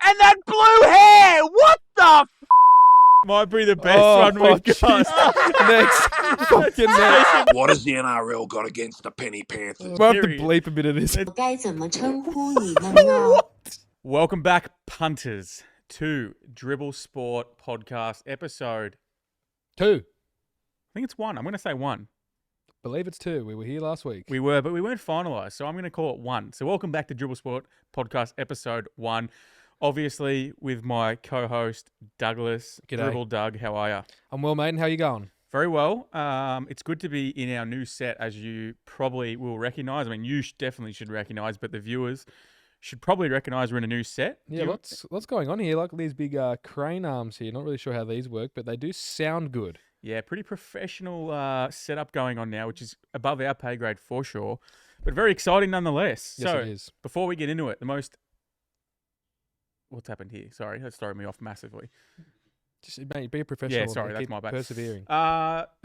And that blue hair! What the Might be the best one we've got. Next. Fucking next. What has the NRL got against the Penny Panthers? We'll have to Period. bleep a bit of this. 该怎么称呼你们呢？ Welcome back, punters, to Dribbl Sport podcast episode. 2. I think it's 1. I'm going to say 1. Believe it's 2. We were here last week. We were, but we weren't finalised, so I'm going to call it 1. So welcome back to Dribbl Sport podcast episode 1. Obviously, with my co-host, Douglas. G'day. Dribbl Doug, how are you? I'm well, mate. And how you going? Very well. It's good to be in our new set, as you probably will recognise. I mean, you definitely should recognise, but the viewers should probably recognise we're in a new set. Yeah, what's going on here? Like these big crane arms here. Not really sure how these work, but they do sound good. Yeah, pretty professional setup going on now, which is above our pay grade for sure, but very exciting nonetheless. Yes, so, it is. before we get into it, what's happened here? Sorry, that's throwing me off massively. Just, mate, be a professional. Yeah, sorry, and that's keep my bad. Persevering.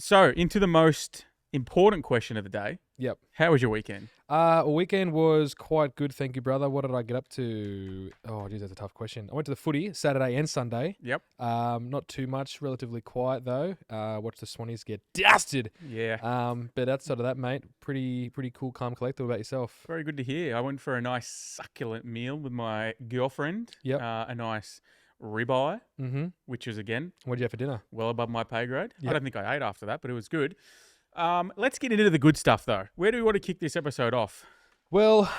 So, into the most important question of the day. Yep. How was your weekend? Weekend was quite good, thank you, brother. What did I get up to? Oh, geez, that's a tough question. I went to the footy Saturday and Sunday. Yep. Not too much, relatively quiet though. Watched the Swannies get dusted. Yeah. But outside of that, mate, pretty cool, calm, collected. What about yourself? Very good to hear. I went for a nice succulent meal with my girlfriend. Yep. A nice ribeye, Mm-hmm. which was, again, What did you have for dinner? well above my pay grade. Yep. I don't think I ate after that, but it was good. Let's get into the good stuff, though. Where do we want to kick this episode off? Well,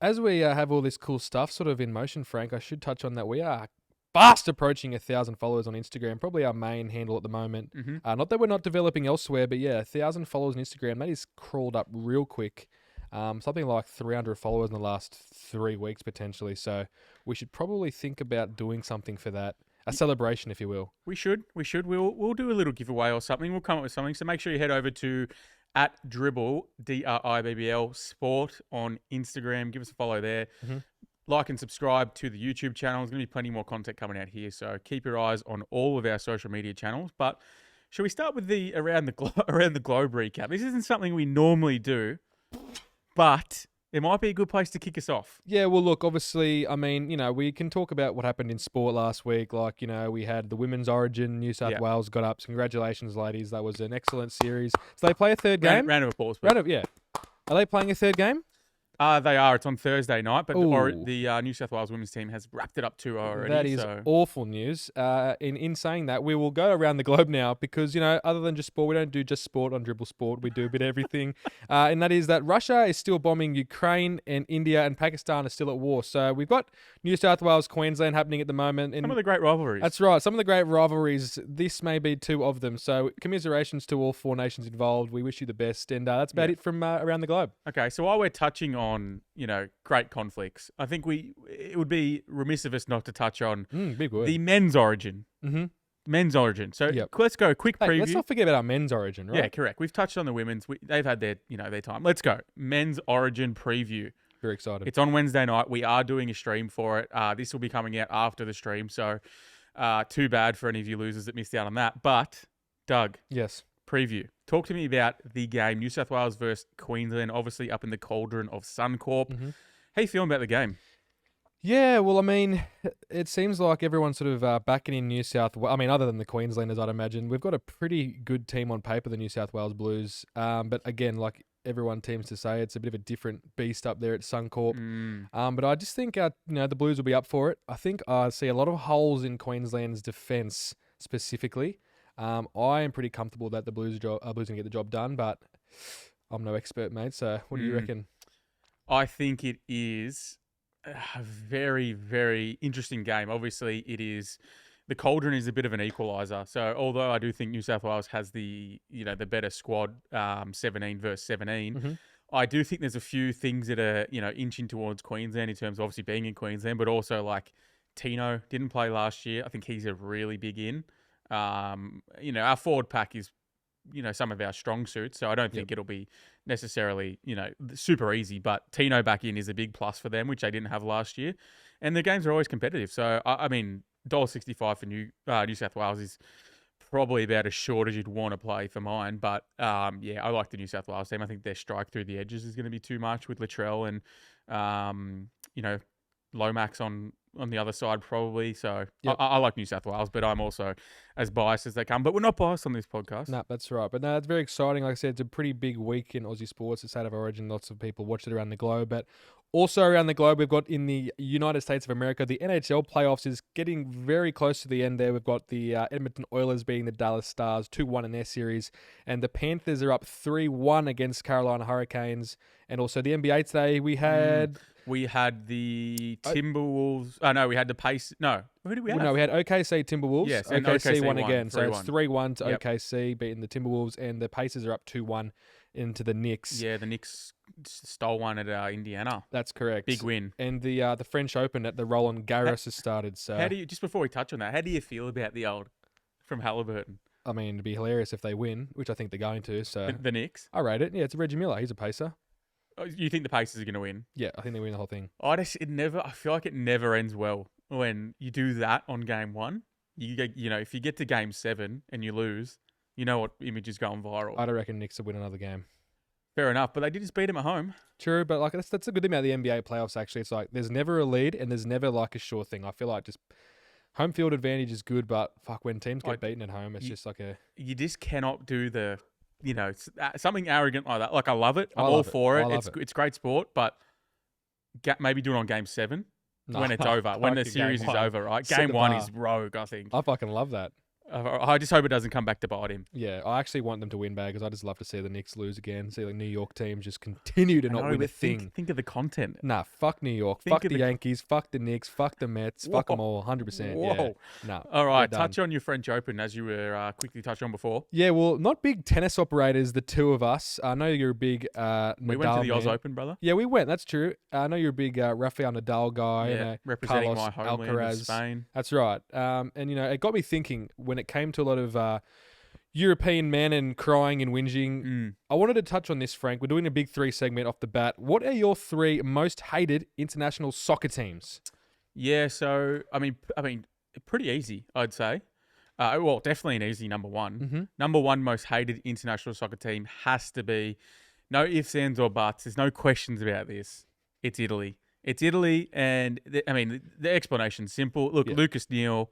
as we have all this cool stuff sort of in motion, Frank, I should touch on that we are fast approaching 1,000 followers on Instagram, probably our main handle at the moment. Mm-hmm. Not that we're not developing elsewhere, but yeah, 1,000 followers on Instagram, that is crawled up real quick. Something like 300 followers in the last 3 weeks potentially. So we should probably think about doing something for that. A celebration, if you will. We should. We'll do a little giveaway or something. We'll come up with something. So make sure you head over to @Dribbl, DRIBBL Sport on Instagram. Give us a follow there. Mm-hmm. Like and subscribe to the YouTube channel. There's going to be plenty more content coming out here. So keep your eyes on all of our social media channels. But shall we start with the around the globe recap? This isn't something we normally do, but it might be a good place to kick us off. Yeah, well, look, obviously, I mean, we can talk about what happened in sport last week. Like, we had the Women's Origin, New South Wales got up. So congratulations, ladies. That was an excellent series. So they play a third game? Round of applause. Yeah. Are they playing a third game? They are. It's on Thursday night, but Ooh. the New South Wales women's team has wrapped it up 2-0 already. That is awful news. In saying that, we will go around the globe now because, other than just sport, we don't do just sport on Dribbl Sport. We do a bit of everything. And that is that Russia is still bombing Ukraine and India and Pakistan are still at war. So we've got New South Wales, Queensland happening at the moment. Some of the great rivalries. That's right. Some of the great rivalries. This may be 2 of them. So commiserations to all 4 nations involved. We wish you the best. And that's about it from around the globe. Okay, so while we're touching on, great conflicts, I think it would be remiss of us not to touch on Big word. the men's origin. Mm-hmm. Men's origin. So Yep. let's go. Quick preview. Hey, let's not forget about our men's origin, right? Yeah, correct. We've touched on the women's. They've had their time. Let's go. Men's origin preview. Very excited. It's on Wednesday night. We are doing a stream for it. This will be coming out after the stream, so too bad for any of you losers that missed out on that. But, Doug, Yes. preview. Talk to me about the game, New South Wales versus Queensland, obviously up in the cauldron of Suncorp. Mm-hmm. How you feeling about the game? Yeah, well, I mean, it seems like everyone's sort of backing in New South Wales. I mean, other than the Queenslanders, I'd imagine. We've got a pretty good team on paper, the New South Wales Blues. But again, like everyone seems to say, it's a bit of a different beast up there at Suncorp. But I just think, the Blues will be up for it. I think I see a lot of holes in Queensland's defence specifically. I am pretty comfortable that the Blues are going to get the job done, but I'm no expert, mate. So what do you reckon? I think it is a very, very interesting game. Obviously, it is. The cauldron is a bit of an equaliser. So, although I do think New South Wales has the better squad, 17 versus 17, Mm-hmm. I do think there's a few things that are inching towards Queensland in terms of obviously being in Queensland, but also like Tino didn't play last year. I think he's a really big in. Our forward pack is some of our strong suits, so I don't think it'll be necessarily super easy, but Tino back in is a big plus for them, which they didn't have last year, and the games are always competitive. So I mean, $1.65 for New South Wales is probably about as short as you'd want to play for mine, but I like the New South Wales team. I think their strike through the edges is going to be too much with Latrell and Lomax on on the other side probably. So Yep. I like New South Wales, but I'm also as biased as they come. But we're not biased on this podcast. No, that's right. But no, it's very exciting. Like I said, it's a pretty big week in Aussie sports. It's out of origin. Lots of people watch it around the globe. But also around the globe, we've got in the United States of America, the NHL playoffs is getting very close to the end there. We've got the Edmonton Oilers beating the Dallas Stars 2-1 in their series. And the Panthers are up 3-1 against Carolina Hurricanes. And also the NBA today, we had... We had the Timberwolves. Oh, no, we had the Pace. No, who did we have? No, we had OKC Timberwolves. Yes, and OKC won won again. So it's 3-1. 3-1 to OKC, beating the Timberwolves. And the Pacers are up 2-1 into the Knicks. Yeah, the Knicks stole one at Indiana. That's correct. Big win. And the French Open at the Roland Garros has started. So how do you, just before we touch on that, how do you feel about the old from Halliburton? I mean, it'd be hilarious if they win, which I think they're going to. So The Knicks? I rate it. Yeah, it's Reggie Miller. He's a pacer. Oh, you think the Pacers are going to win? Yeah, I think they win the whole thing. I feel like it never ends well when you do that on game one. If you get to game 7 and you lose, you know what image is going viral. I don't reckon Knicks will win another game. Fair enough, but they did just beat him at home. True, but like that's a good thing about the NBA playoffs. Actually, it's like there's never a lead and there's never like a sure thing. I feel like just home field advantage is good, but fuck, when teams get beaten at home, it's just like a... You just cannot do the, something arrogant like that. Like, I love it. I'm all for it. It's great sport, but maybe do it on game 7 when it's over, when the series is over, right? Game 1 is rogue, I think. I fucking love that. I just hope it doesn't come back to bite him. Yeah, I actually want them to win bad because I just love to see the Knicks lose again. See the New York teams just continue to not win a thing. Think of the content. Nah, fuck New York. Fuck the Yankees. Fuck the Knicks. Fuck the Mets. Fuck them all. 100%. Whoa. Yeah. Nah. All right, touch on your French Open as you were quickly touched on before. Yeah, well, not big tennis operators, the two of us. I know you're a big Nadal We went to the Oz man. Open, brother. Yeah, we went. That's true. I know you're a big Rafael Nadal guy. Yeah, representing Carlos my homeland Alcaraz. of Spain. That's right. And, it got me thinking when it came to a lot of European men and crying and whinging. I wanted to touch on this, Frank. We're doing a big 3 segment off the bat. What are your 3 most hated international soccer teams? Yeah, so, I mean, pretty easy, I'd say. Well, definitely an easy number 1. Mm-hmm. Number 1 most hated international soccer team has to be, no ifs, ands, or buts. There's no questions about this. It's Italy. It's Italy, and, the explanation's simple. Look, Lucas Neal...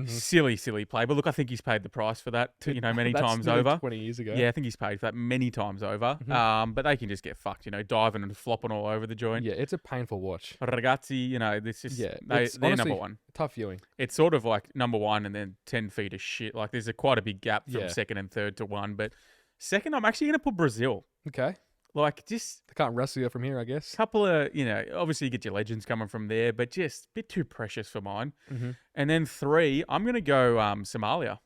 Silly play. But look, I think he's paid the price for that, many times over. 20 years ago. Yeah, I think he's paid for that many times over. Mm-hmm. But they can just get fucked, diving and flopping all over the joint. Yeah, it's a painful watch. Ragazzi, this is they're honestly number 1. Tough viewing. It's sort of like number 1 and then 10 feet of shit. Like there's quite a big gap from 2nd and 3rd to 1. But 2nd, I'm actually going to put Brazil. Okay. Like just... They can't wrestle you from here, I guess. Couple of, obviously you get your legends coming from there, but just a bit too precious for mine. Mm-hmm. And then 3, I'm going to go Somalia.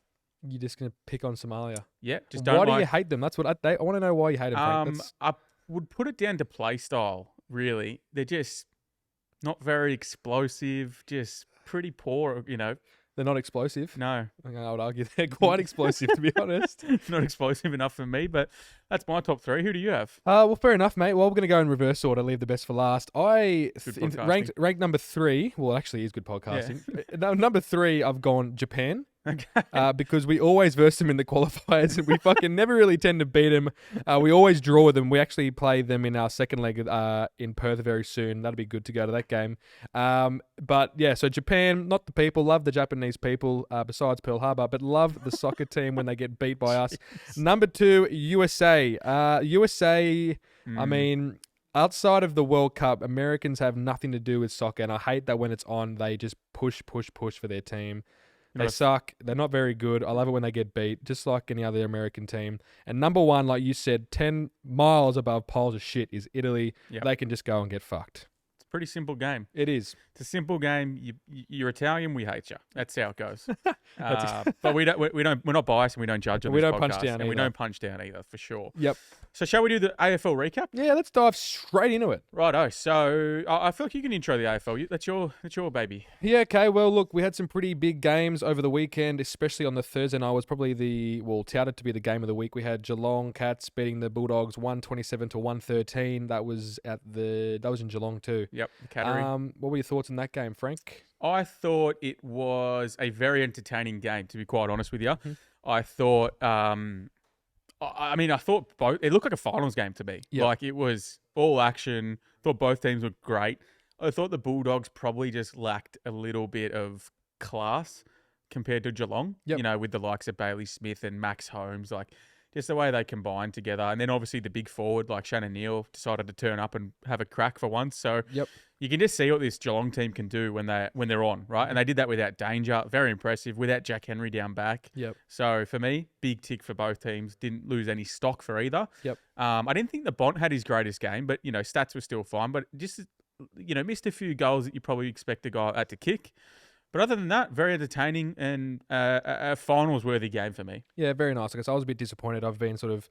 You're just going to pick on Somalia. Yeah, just Why do you hate them? That's what I want to know why you hate them, Frank. I would put it down to play style, really. They're just not very explosive, just pretty poor, They're not explosive. No. I would argue they're quite explosive, to be honest. Not explosive enough for me, but that's my top 3. Who do you have? Well, fair enough, mate. Well, we're going to go in reverse order, leave the best for last. Ranked number 3. Well, actually, it is good podcasting. Yeah. Number 3, I've gone Japan. Okay. Because we always verse them in the qualifiers and we fucking never really tend to beat them. We always draw them. We actually play them in our second leg in Perth very soon. That'll be good to go to that game. But yeah, so Japan, not the people. Love the Japanese people besides Pearl Harbor, but love the soccer team when they get beat by us. Number 2, USA. USA, I mean... Outside of the World Cup, Americans have nothing to do with soccer, and I hate that when it's on, they just push for their team. They suck. They're not very good. I love it when they get beat, just like any other American team. And number 1, like you said, 10 miles above piles of shit is Italy. Yep. They can just go and get fucked. It's a pretty simple game. It is. It's a simple game. You're Italian, we hate you. That's how it goes. But we're not biased and we don't judge on this podcast. We don't punch down either. We don't punch down either, for sure. Yep. So shall we do the AFL recap? Yeah, let's dive straight into it. Righto. So I feel like you can intro the AFL. That's your baby. Yeah, okay. Well, look, we had some pretty big games over the weekend, especially on the Thursday night. Was probably touted to be the game of the week. We had Geelong Cats beating the Bulldogs 127 to 113. That was in Geelong too. Yep, the Cattery. What were your thoughts on that game, Frank? I thought it was a very entertaining game, to be quite honest with you. Mm-hmm. I thought I thought both. It looked like a finals game to me. Yep. Like it was all action. Thought both teams were great. I thought the Bulldogs probably just lacked a little bit of class compared to Geelong. Yep. You know, with the likes of Bailey Smith and Max Holmes, like just the way they combined together. And then obviously the big forward, like Shannon Neal, decided to turn up and have a crack for once. So Yep. you can just see what this Geelong team can do when they're on, right? And they did that without danger. Very impressive. Without Jack Henry down back. Yep. So for me, big tick for both teams. Didn't lose any stock for either. Yep. I didn't think the Bont had his greatest game, but, you know, stats were still fine. But just, you know, missed a few goals that you probably expect a guy to kick. But other than that, very entertaining and a finals-worthy game for me. Yeah, very nice. I guess I was a bit disappointed. I've been sort of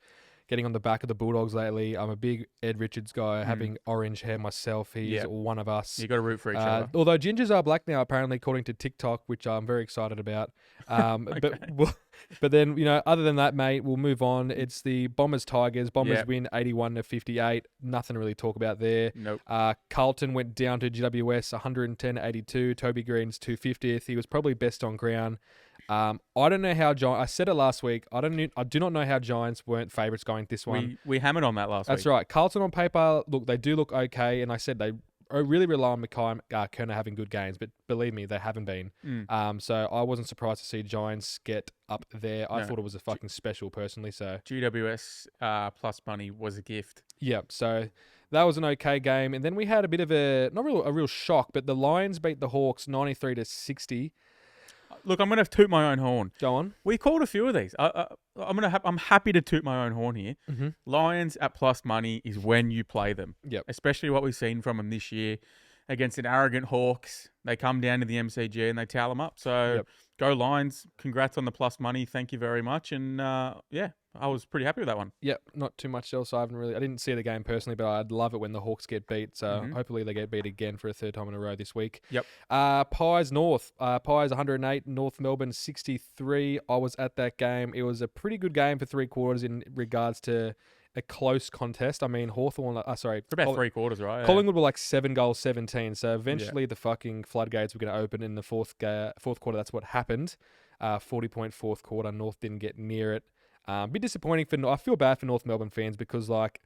getting on the back of the Bulldogs lately. I'm a big Ed Richards guy, having orange hair myself. He's one of us. You got to root for each other. Although gingers are black now, apparently, according to TikTok, which I'm very excited about. But then, you know, other than that, mate, we'll move on. It's the Bombers-Tigers. Bombers win 81-58. Nothing to really talk about there. Nope. Carlton went down to GWS 110-82. Toby Green's 250th. He was probably best on ground. I don't know how I said it last week. I do not know how Giants weren't favourites going this one. We hammered on that last week. That's right. Carlton on paper, look, they do look okay, and I said they really rely on Mackay Kerner having good games, but believe me, they haven't been. So I wasn't surprised to see Giants get up there. I thought it was a fucking special, personally. So GWS plus money was a gift. Yeah, so that was an okay game, and then we had a bit of a real shock, but the Lions beat the Hawks 93-60. Look, I'm going to toot my own horn. Go on. We called a few of these. I'm happy to toot my own horn here. Mm-hmm. Lions at plus money is when you play them. Yep. Especially what we've seen from them this year against an arrogant Hawks. They come down to the MCG and they towel them up. So go Lions. Congrats on the plus money. Thank you very much. And I was pretty happy with that one. Yep, not too much else. I didn't see the game personally, but I'd love it when the Hawks get beat. So hopefully they get beat again for a third time in a row this week. Yep. Pies North. Pies 108, North Melbourne 63. I was at that game. It was a pretty good game for 3 quarters in regards to a close contest. I mean, Hawthorn, for about 3 quarters, right? Yeah. Collingwood were like 7 goals, 17. So eventually the fucking floodgates were going to open in the fourth quarter. That's what happened. 40-point fourth quarter. North didn't get near it. A bit disappointing I feel bad for North Melbourne fans because, like,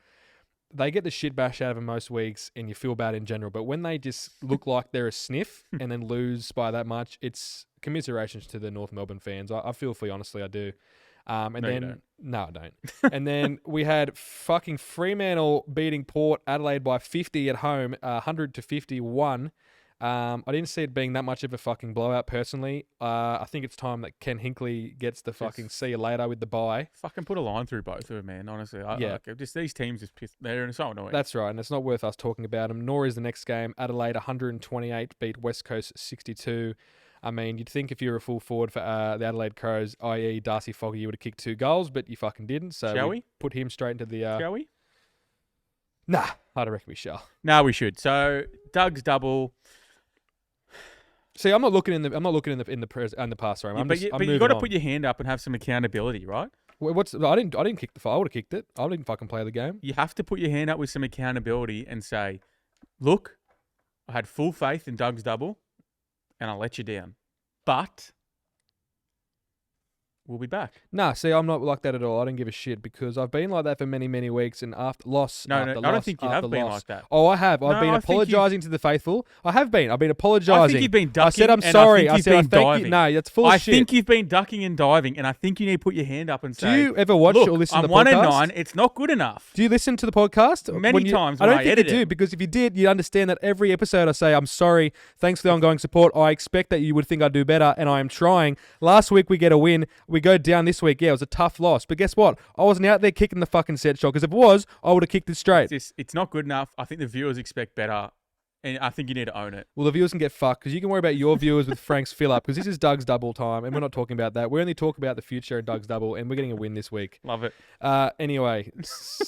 they get the shit bashed out of them most weeks and you feel bad in general. But when they just look like they're a sniff and then lose by that much, it's commiserations to the North Melbourne fans. I feel for you, honestly, I do. No, I don't. And then we had fucking Fremantle beating Port Adelaide by 50 at home, 100-51. I didn't see it being that much of a fucking blowout personally. I think it's time that Ken Hinkley gets the fucking see you later with the bye. Fucking put a line through both of them, man. Honestly, just these teams just piss. They're so annoying. That's right, and it's not worth us talking about them. Nor is the next game. Adelaide 128 beat West Coast 62. I mean, you'd think if you were a full forward for the Adelaide Crows, i.e. Darcy Foggy, you would have kicked 2 goals, but you fucking didn't. So shall we put him straight into the? Shall we? Nah, I don't reckon we shall. No, we should. So Doug's double. See, I'm not looking in the past. Sorry, but you got to put your hand up and have some accountability, right? I didn't kick the fire. I would have kicked it. I didn't fucking play the game. You have to put your hand up with some accountability and say, "Look, I had full faith in Doug's double, and I let you down, but we'll be back." Nah, see, I'm not like that at all. I don't give a shit because I've been like that for many, many weeks. And after loss, I don't think you have been like that. Oh, I have. I've been apologising to the faithful. I have been. I've been apologising. I think you've been ducking. I said I'm sorry. I said thank you. No, that's full of shit. I think you've been ducking and diving, and I think you need to put your hand up and say, "Do you ever watch or listen to the podcast? I'm 1-9. It's not good enough." Do you listen to the podcast? Many times. I don't think you do because if you did, you'd understand that every episode I say, "I'm sorry. Thanks for the ongoing support. I expect that you would think I'd do better, and I am trying." Last week we get a win. We go down this week. Yeah, it was a tough loss. But guess what? I wasn't out there kicking the fucking set shot because if it was, I would have kicked it straight. It's not good enough. I think the viewers expect better. And I think you need to own it. Well, the viewers can get fucked because you can worry about your viewers with Frank's fill-up because this is Doug's double time and we're not talking about that. We only talk about the future and Doug's double and we're getting a win this week. Love it. Anyway,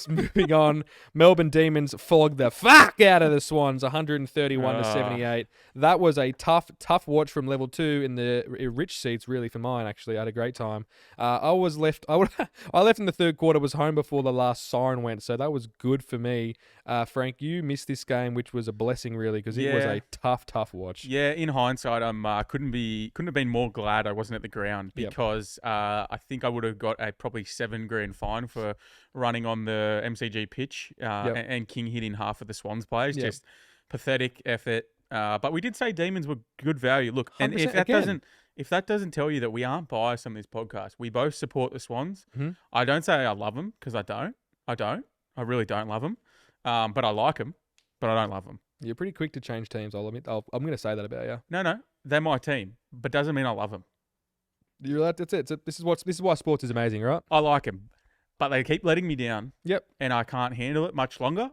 moving on. Melbourne Demons flogged the fuck out of the Swans 131-78. That was a tough watch from level 2 in the rich seats really for mine actually. I had a great time. I left in the third quarter, was home before the last siren went, so that was good for me. Frank, you missed this game, which was a blessing really because it was a tough watch. Yeah, in hindsight, couldn't have been more glad I wasn't at the ground because I think I would have got a probably $7,000 fine for running on the MCG pitch and King hitting half of the Swans players. Just pathetic effort. But we did say Demons were good value. Look, and 100% again. if that doesn't tell you that we aren't biased on this podcast, we both support the Swans. Mhm. I don't say I love them because I don't. I really don't love them. But I like them, but I don't love them. You're pretty quick to change teams, I'll admit. I'm going to say that about you. No, they're my team, but doesn't mean I love them. You're allowed, that's it. This is why sports is amazing, right? I like them, but they keep letting me down. Yep. And I can't handle it much longer.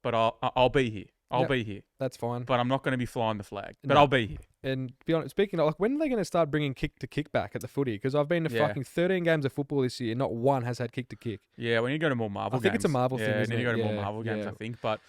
But I'll be here. I'll Yep. be here. That's fine. But I'm not going to be flying the flag. But No. I'll be here. And to be honest, speaking of, like, when are they going to start bringing kick to kick back at the footy? Because I've been to Yeah. fucking 13 games of football this year. Not one has had kick to kick. Yeah, we need to go to more Marvel games. I think it's a Marvel yeah, thing, we isn't need to it? go to more Yeah, Marvel games, yeah. I think. But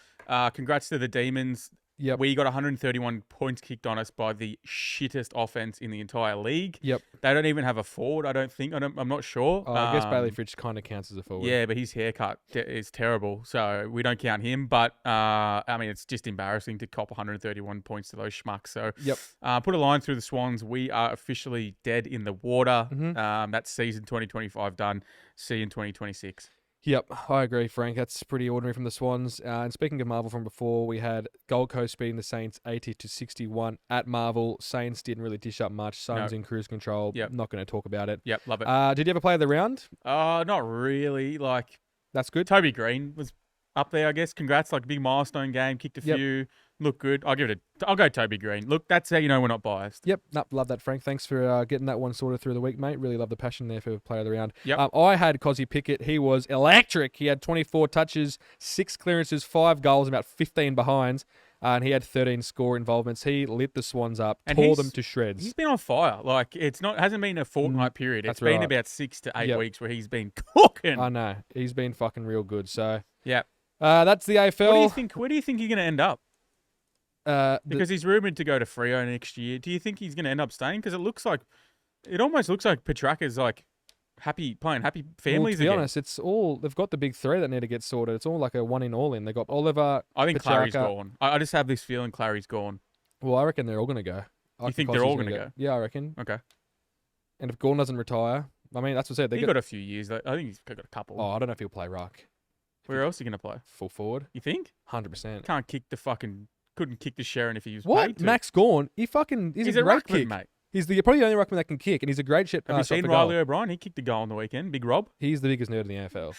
congrats to the Demons. Yep. We got 131 points kicked on us by the shittest offense in the entire league. Yep. They don't even have a forward, I don't think. I'm not sure. I guess Bailey Fritsch kind of counts as a forward. Yeah, but his haircut is terrible, so we don't count him. But, I mean, it's just embarrassing to cop 131 points to those schmucks. So, Yep. put a line through the Swans. We are officially dead in the water. Mhm. That's season 2025 done. See you in 2026. Yep, I agree, Frank. That's pretty ordinary from the Swans. And speaking of Marvel from before, we had Gold Coast beating the Saints 80-61 at Marvel. Saints didn't really dish up much. Suns No. in cruise control. Yep. Not going to talk about it. Yep, love it. Did you ever play the round? Not really. Like, That's good. Toby Green was up there, I guess. Congrats, like, big milestone game. Kicked a Yep. few. Looked good. I'll go Toby Green. Look, that's how you know we're not biased. Yep, love that, Frank. Thanks for getting that one sorted through the week, mate. Really love the passion there for player of the round. Yep. I had Cozzy Pickett. He was electric. He had 24 touches, 6 clearances, 5 goals, and about 15 behinds. And he had 13 score involvements. He lit the Swans up, And tore he's- them to shreds. He's been on fire. Like, hasn't been a fortnight period. that's It's been right. about 6 to 8 Yep. weeks where he's been cooking. I know. He's been fucking real good. So, Yeah. that's the AFL. What do you think? Where do you think he's going to end up? The- Because he's rumoured to go to Freo next year. Do you think he's going to end up staying? Because it almost looks like Petraka's like playing happy families to be again. honest, it's all they've got the big three that need to get sorted. It's all like a one in all in. They got Oliver. I think Clary's Petrarca. gone. I just have this feeling Clary's gone. Well, I reckon they're all going to go. You think they're all gonna go? Yeah, I reckon. Okay. And if Gordon doesn't retire, I mean, that's what I said. They He got a few years. Though. I think he's got a couple. Oh, I don't know if he'll play ruck. Where else are you going to play? Full forward, You think? 100%. Couldn't kick the Sharon if he was paid What? to. Max Gorn? He's He's a a great ruckman, kick. mate. He's probably the only ruckman that can kick, and he's a great shit. Have you shot seen for Riley goal. O'Brien? He kicked a goal on the weekend. Big Rob. He's the biggest nerd in the AFL.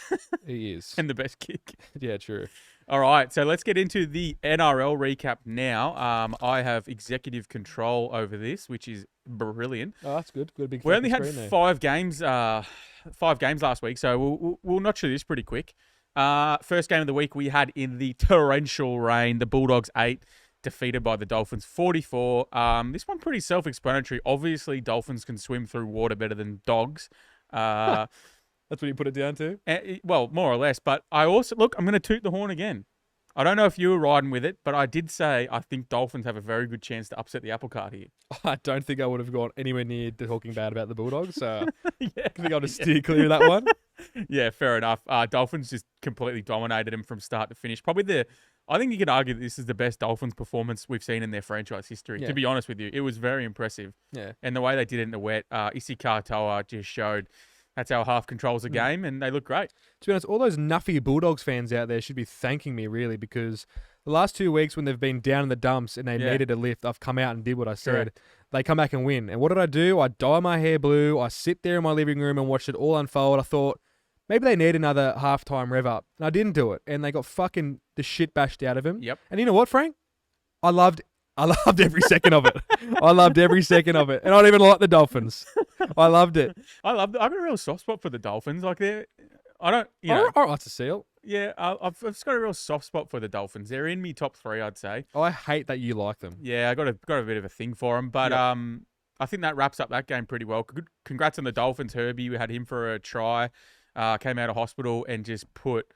He is. And the best kick. Yeah, true. All right, so let's get into the NRL recap now. I have executive control over this, which is brilliant. Oh, that's good. Good big. We only fucking had screen there. 5 games, 5 games last week, so we'll notch through this pretty quick. First game of the week we had in the torrential rain, the Bulldogs 8, defeated by the Dolphins 44. This one pretty self-explanatory. Obviously, Dolphins can swim through water better than dogs. That's what you put it down to. Well, more or less. But I also, look, I'm going to toot the horn again. I don't know if you were riding with it, but I did say I think Dolphins have a very good chance to upset the apple cart here. I don't think I would have gone anywhere near talking bad about the Bulldogs. So Yeah, I think I'll just steer clear of that one. yeah, fair enough. Dolphins just completely dominated him from start to finish. I think you could argue that this is the best Dolphins performance we've seen in their franchise history. Yeah. To be honest with you, it was very impressive. Yeah. And the way they did it in the wet, Isi Katoa just showed that's how half controls a game, and they look great. To be honest, all those nuffy Bulldogs fans out there should be thanking me, really, because the last 2 weeks when they've been down in the dumps and they Yeah. needed a lift, I've come out and did what I said. Correct. They come back and win. And what did I do? I dye my hair blue. I sit there in my living room and watched it all unfold. I thought, maybe they need another halftime rev up. And I didn't do it. And they got fucking the shit bashed out of him. Yep. And you know what, Frank? I loved every second of it. I loved every second of it. And I don't even like the Dolphins. I loved it. I've got a real soft spot for the Dolphins. Like that's a seal. Yeah, I've just got a real soft spot for the Dolphins. They're in me top 3, I'd say. I hate that you like them. Yeah, I got a bit of a thing for them, but Yep. I think that wraps up that game pretty well. Good, congrats on the Dolphins, Herbie. We had him for a try. Came out of hospital and just put.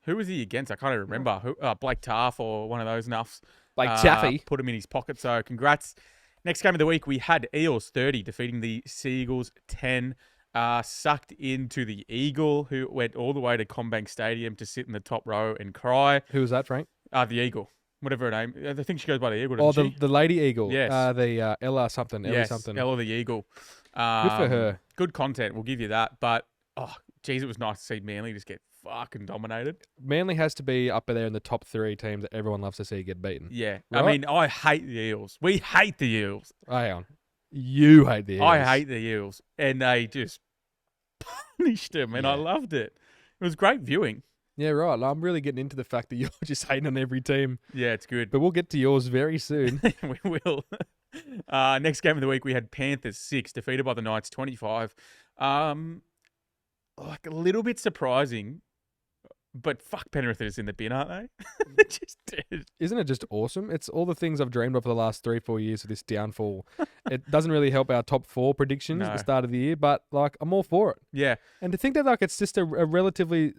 Who was he against? I can't even remember. Blake Taff or one of those nuffs. Like Taffy. Put him in his pocket. So congrats. Next game of the week, we had Eels 30 defeating the Seagulls 10. Sucked into the Eagle, who went all the way to CommBank Stadium to sit in the top row and cry. Who was that, Frank? The Eagle. Whatever her name. I think she goes by the Eagle, Oh, doesn't she? the Lady Eagle. Yes. The Ella something. Ellie Yes, something. Ella the Eagle. Good for her. Good content, we'll give you that. But, geez, it was nice to see Manly just get fucking dominated. Manly has to be up there in the top 3 teams that everyone loves to see get beaten. Yeah. Right? I mean, I hate the Eels. We hate the Eels. Oh, hang on. You hate the Eels. I hate the Eels. And they just punished them, and I loved it. It was great viewing. Yeah, right. I'm really getting into the fact that you're just hating on every team. Yeah, it's good. But we'll get to yours very soon. We will. Next game of the week, we had Panthers 6, defeated by the Knights 25. Like a little bit surprising, but fuck, Penrith is in the bin, aren't they? They're just dead. Isn't it just awesome? It's all the things I've dreamed of for the last 3-4 years of this downfall. It doesn't really help our top 4 predictions at the start of the year, but like I'm all for it. Yeah. And to think that like it's just a relatively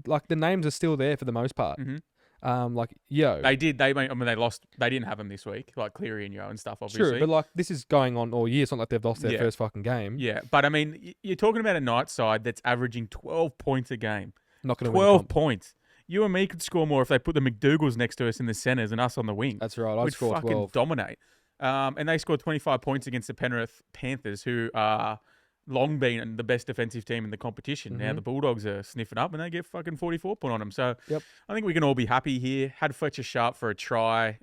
like the names are still there for the most part. Mm-hmm. Like Yo. They did. They lost. They didn't have them this week, like Cleary and Yo and stuff. Obviously, True, but like this is going on all year. It's not like they've lost their first fucking game. Yeah, but I mean, you're talking about a Knights side that's averaging 12 points a game. Not going to win. 12 points. You and me could score more if they put the McDougalls next to us in the centres and us on the wing. That's right. I'd We'd score fucking 12. dominate. And they scored 25 points against the Penrith Panthers, who are long been the best defensive team in the competition. Mm-hmm. Now the Bulldogs are sniffing up and they get fucking 44 put on them. So Yep. I think we can all be happy here. Had Fletcher Sharp for a try.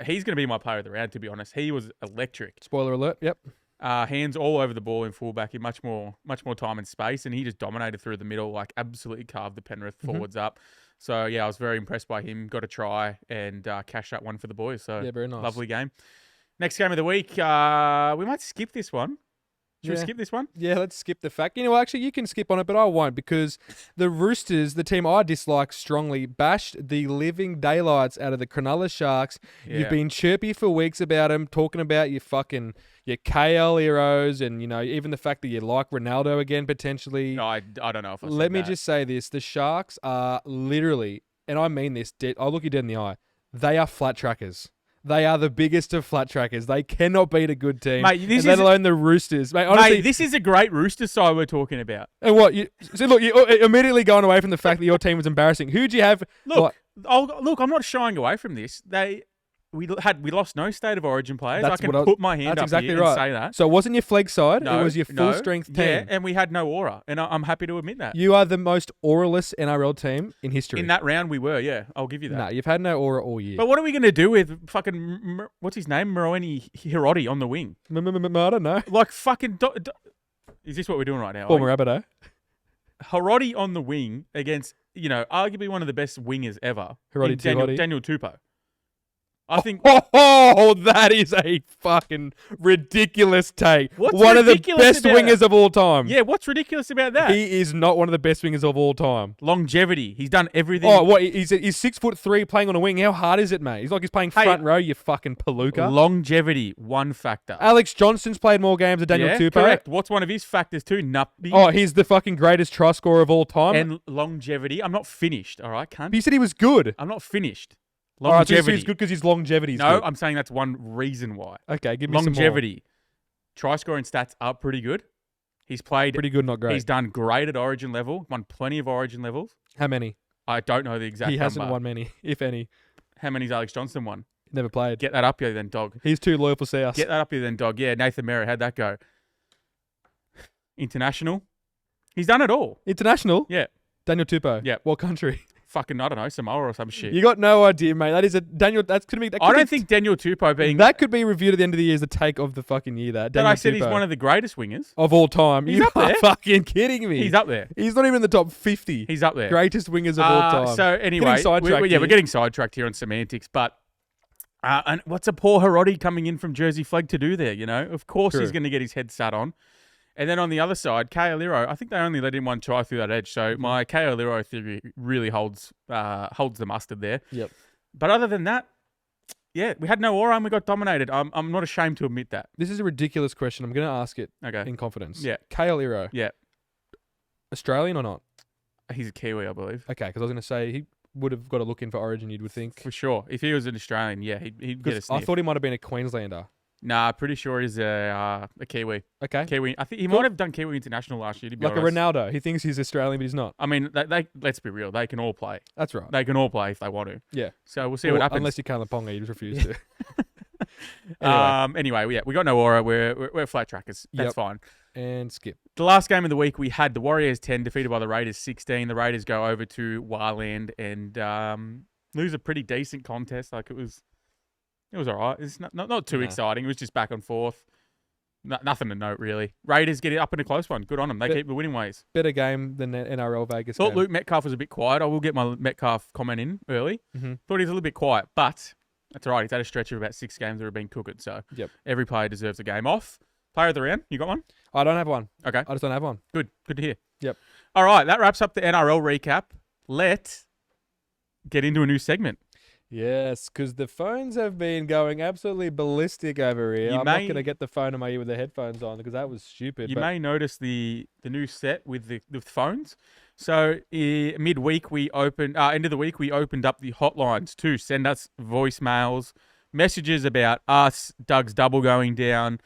He's going to be my player of the round, to be honest. He was electric. Spoiler alert. Yep. Hands all over the ball in fullback in much more time and space, and he just dominated through the middle, like absolutely carved the Penrith forwards up. So yeah, I was very impressed by him. Got a try and cashed that one for the boys. So Yeah, very nice. lovely game. Next game of the week, we might skip this one. Should we skip this one? Yeah, let's skip the fact. You know, actually, you can skip on it, but I won't because the Roosters, the team I dislike strongly, bashed the living daylights out of the Cronulla Sharks. Yeah. You've been chirpy for weeks about them, talking about your KL heroes and, you know, even the fact that you like Ronaldo again, potentially. No, I don't know if I said Let me that. just say this. The Sharks are literally, and I mean this, I'll look you dead in the eye, they are flat trackers. They are the biggest of flat trackers. They cannot beat a good team, Mate, this let is- alone the Roosters. Mate, honestly, Mate, this is a great Rooster side we're talking about. and what? You're immediately going away from the fact that your team was embarrassing. Who'd you have? Look, I'm not shying away from this. We lost no state of origin players. I can put my hand that's up exactly here right. and say that. So it wasn't your flag side. No, it was your full strength team. Yeah, and we had no aura, and I'm happy to admit that. You are the most auraless NRL team in history. In that round, we were. Yeah, I'll give you that. No, you've had no aura all year. But what are we going to do with fucking what's his name, Moeni Hiroti on the wing? I don't know. Like fucking. Is this what we're doing right now? Former Rabbitoh. Hiroti on the wing against arguably one of the best wingers ever. Hiroti Daniel Tupou. I think. Oh, that is a fucking ridiculous take. What's one of the ridiculous best about wingers that? of all time. Yeah, what's ridiculous about that? He is not one of the best wingers of all time. Longevity. He's done everything. Oh, what? He's 6'3" playing on a wing. How hard is it, mate? He's like he's playing front row. You fucking palooka. Longevity, one factor. Alex Johnson's played more games than Daniel Tupou. Correct. What's one of his factors too? Nuppy. Oh, he's the fucking greatest try scorer of all time. And longevity. I'm not finished. All right, cunt. But you said he was good. I'm not finished. All right, so Longevity. he's good because his longevity is No, good. I'm saying that's one reason why. Okay, give me some more. Longevity. Try scoring stats are pretty good. He's played. Pretty good, not great. He's done great at Origin level. Won plenty of Origin levels. How many? I don't know the exact He hasn't number. won many, if any. How many's Alex Johnson won? Never played. Get that up here then, dog. He's too loyal for South. Get that up here then, dog. Yeah, Nathan Merritt, how'd that go? International. He's done it all. International? Yeah. Daniel Tupou? Yeah. What country? Fucking, I don't know, Samoa or some shit. You got no idea, mate. That is a Daniel. That's gonna be. That I could don't be- think Daniel Tupou being... that could be reviewed at the end of the year as the take of the fucking year. That But Daniel I said he's Tupou. one of the greatest wingers. of all time. He's You up are there. fucking kidding me. He's up there. He's not even in the top 50. He's up there. Greatest wingers of all time. So anyway, Getting sidetracked we're here. getting sidetracked here on semantics, but and what's a poor Hiroti coming in from Jersey Flag to do there? Of course he's True. going to get his head sat on. And then on the other side, Kaoliro, I think they only let in one try through that edge. So my Kaoliro theory really holds the mustard there. Yep. But other than that, yeah, we had no aura and we got dominated. I'm not ashamed to admit that. This is a ridiculous question. I'm going to ask it Okay. in confidence. Yeah. Kale Iro. Yeah. Australian or not? He's a Kiwi, I believe. Okay, because I was going to say he would have got a look in for Origin, you'd think. For sure. If he was an Australian, yeah, he'd get a 'Cause sniff. I thought he might have been a Queenslander. Nah, pretty sure he's a Kiwi. Okay. Kiwi. I think he Cool. might have done Kiwi International last year, to be Like a honest. Ronaldo. He thinks he's Australian, but he's not. I mean, let's be real. They can all play. That's right. They can all play if they want to. Yeah. So we'll see Well, what happens. Unless you Kalen Ponga, you just refuse to. Anyway, we got no aura. We're flat trackers. That's Yep. fine. And skip. The last game of the week, we had the Warriors 10 defeated by the Raiders 16. The Raiders go over to Warland and lose a pretty decent contest. Like it was all right. It's not too exciting. It was just back and forth. Nothing to note really. Raiders get it up in a close one. Good on them. They keep the winning ways. Better game than the NRL Vegas Thought game. Luke Metcalf was a bit quiet. I will get my Metcalf comment in early. Mm-hmm. Thought he was a little bit quiet, but that's all right. He's had a stretch of about 6 games that have been cooked. So every player deserves a game off. Player of the round, you got one? I don't have one. Okay. I just don't have one. Good to hear. Yep. All right, that wraps up the NRL recap. Let's get into a new segment. Yes, because the phones have been going absolutely ballistic over here. I'm not going to get the phone in my ear with the headphones on because that was stupid. You may notice the new set with the phones. So midweek we opened, end of the week we opened up the hotlines to send us voicemails, messages about us, Doug's double going down,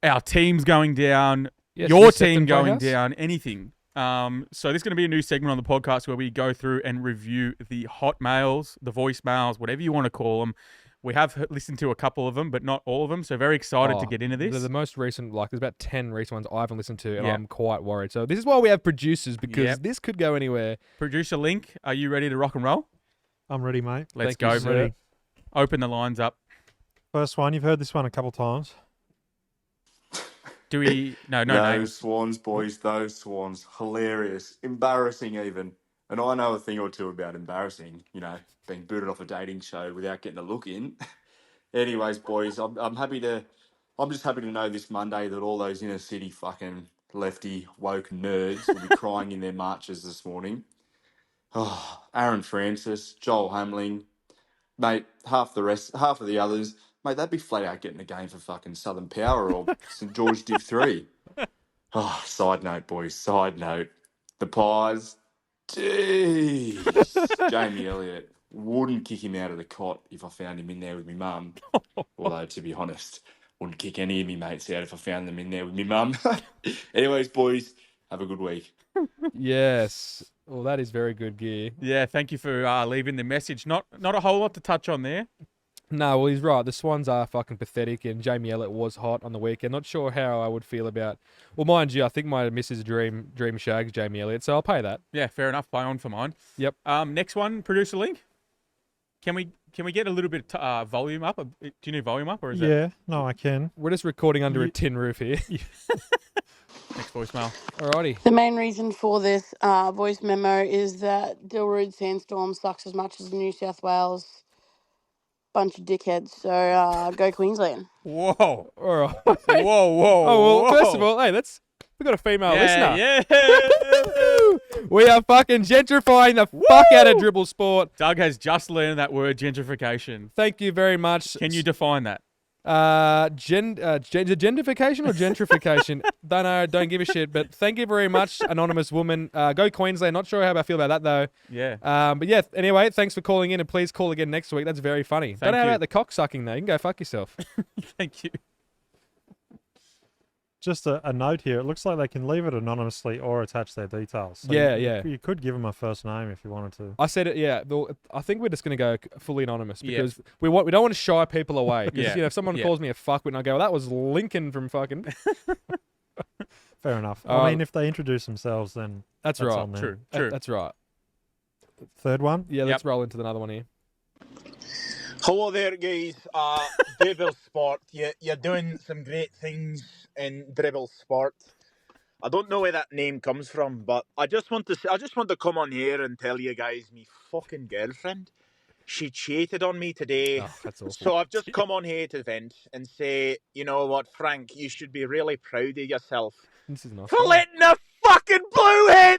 our team's going down, your team going down, anything. So this is going to be a new segment on the podcast where we go through and review the hotmails, the voicemails, whatever you want to call them. We have listened to a couple of them, but not all of them. So very excited to get into this. The most recent, there's about 10 recent ones I haven't listened to, and I'm quite worried. So this is why we have producers, because this could go anywhere. Producer Link, are you ready to rock and roll? I'm ready, mate. Let's go, buddy. Open the lines up. First one, you've heard this one a couple times. Do we? No Those names. Swans, boys, those Swans. Hilarious. Embarrassing, even. And I know a thing or two about embarrassing, being booted off a dating show without getting a look in. Anyways, boys, I'm just happy to know this Monday that all those inner city fucking lefty woke nerds will be crying in their marches this morning. Oh, Aaron Francis, Joel Hamling, mate, half of the others, mate, they'd be flat out getting a game for fucking Southern Power or St George Div 3. Oh, side note, boys, side note. The Pies, jeez. Jamie Elliott, wouldn't kick him out of the cot if I found him in there with me mum. Although, to be honest, wouldn't kick any of me mates out if I found them in there with me mum. Anyways, boys, have a good week. Yes. Well, that is very good gear. Yeah, thank you for leaving the message. Not a whole lot to touch on there. No, well, he's right. The Swans are fucking pathetic, and Jamie Elliott was hot on the weekend. Not sure how I would feel about... Well, mind you, I think my missus dream shags Jamie Elliott, so I'll pay that. Yeah, fair enough. Play on for mine. Yep. Next one, Producer Link. Can we get a little bit of volume up? Do you need volume up, or is that... No, I can. We're just recording under a tin roof here. Next voicemail. Alrighty. The main reason for this voice memo is that Dilroot Sandstorm sucks as much as the New South Wales bunch of dickheads. So go Queensland. Whoa. All right. Whoa. Oh, well, first of all, hey, we got a female listener. Yeah. We are fucking gentrifying the fuck out of Dribbl Sport. Doug has just learned that word, gentrification. Thank you very much. Can you define that? Gentrification or gentrification? Don't know. Don't give a shit. But thank you very much, anonymous woman. Go Queensland. Not sure how I feel about that though. Yeah. But yeah. Anyway, thanks for calling in, and please call again next week. That's very funny. Don't know you. about the cock sucking though. You can go fuck yourself. Thank you. Just a note here. It looks like they can leave it anonymously or attach their details. So Yeah, You could give them a first name if you wanted to. I said it. Yeah. I think we're just going to go fully anonymous because we don't want to shy people away. Because if someone calls me a fuckwit and I go, well, that was Lincoln from fucking. Fair enough. I mean, if they introduce themselves, then that's right. on them. True. That's right. Third one. Yeah. Let's roll into another one here. Hello there, guys. Dribbl Sport. You're doing some great things in Dribbl Sport. I don't know where that name comes from, but I just want to come on here and tell you guys, me fucking girlfriend, she cheated on me today. Oh, that's awful. So I've just come on here to vent and say, you know what, Frank, you should be really proud of yourself This is not for letting a fucking blue head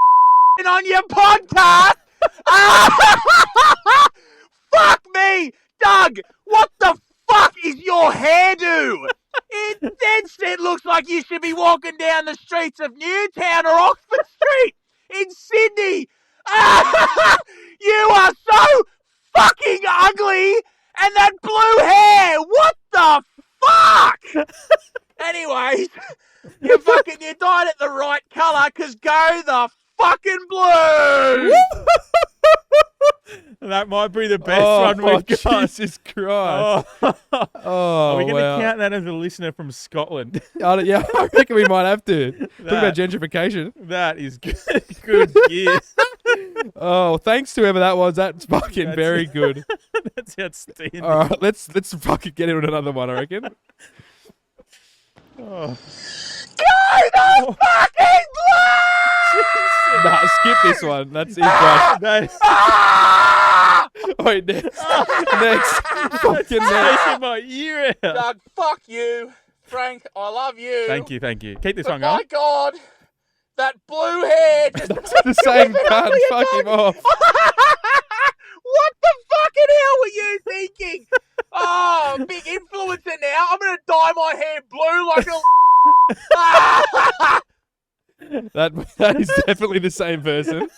on your podcast. Fuck me! Doug, what the fuck is your hairdo? It dead set looks like you should be walking down the streets of Newtown or Oxford Street in Sydney. You are so fucking ugly, and that blue hair. What the fuck? Anyways, you dyed it the right colour, 'cause go the fucking Blues. That might be the best one we've got. Jesus Christ. Are we going to wow. count that as a listener from Scotland? Yeah, I reckon we might have to. Talk about gentrification. That is good. Good gear. Oh, thanks to whoever that was. That's fucking very good. That's outstanding. All right, let's fucking get into another one, I reckon. Oh. Go the fucking Blues! Nah, skip this one. That's it, guys. Ah! Wait, next. Next. Fucking next. Taking my ear out. Doug, fuck you. Frank, I love you. Thank you, thank you. Keep this But one going. my God, that blue hair just... That's the same card. Fuck him off. What the fucking hell were you thinking? Oh, big influencer now. I'm going to dye my hair blue like a... That is definitely the same person.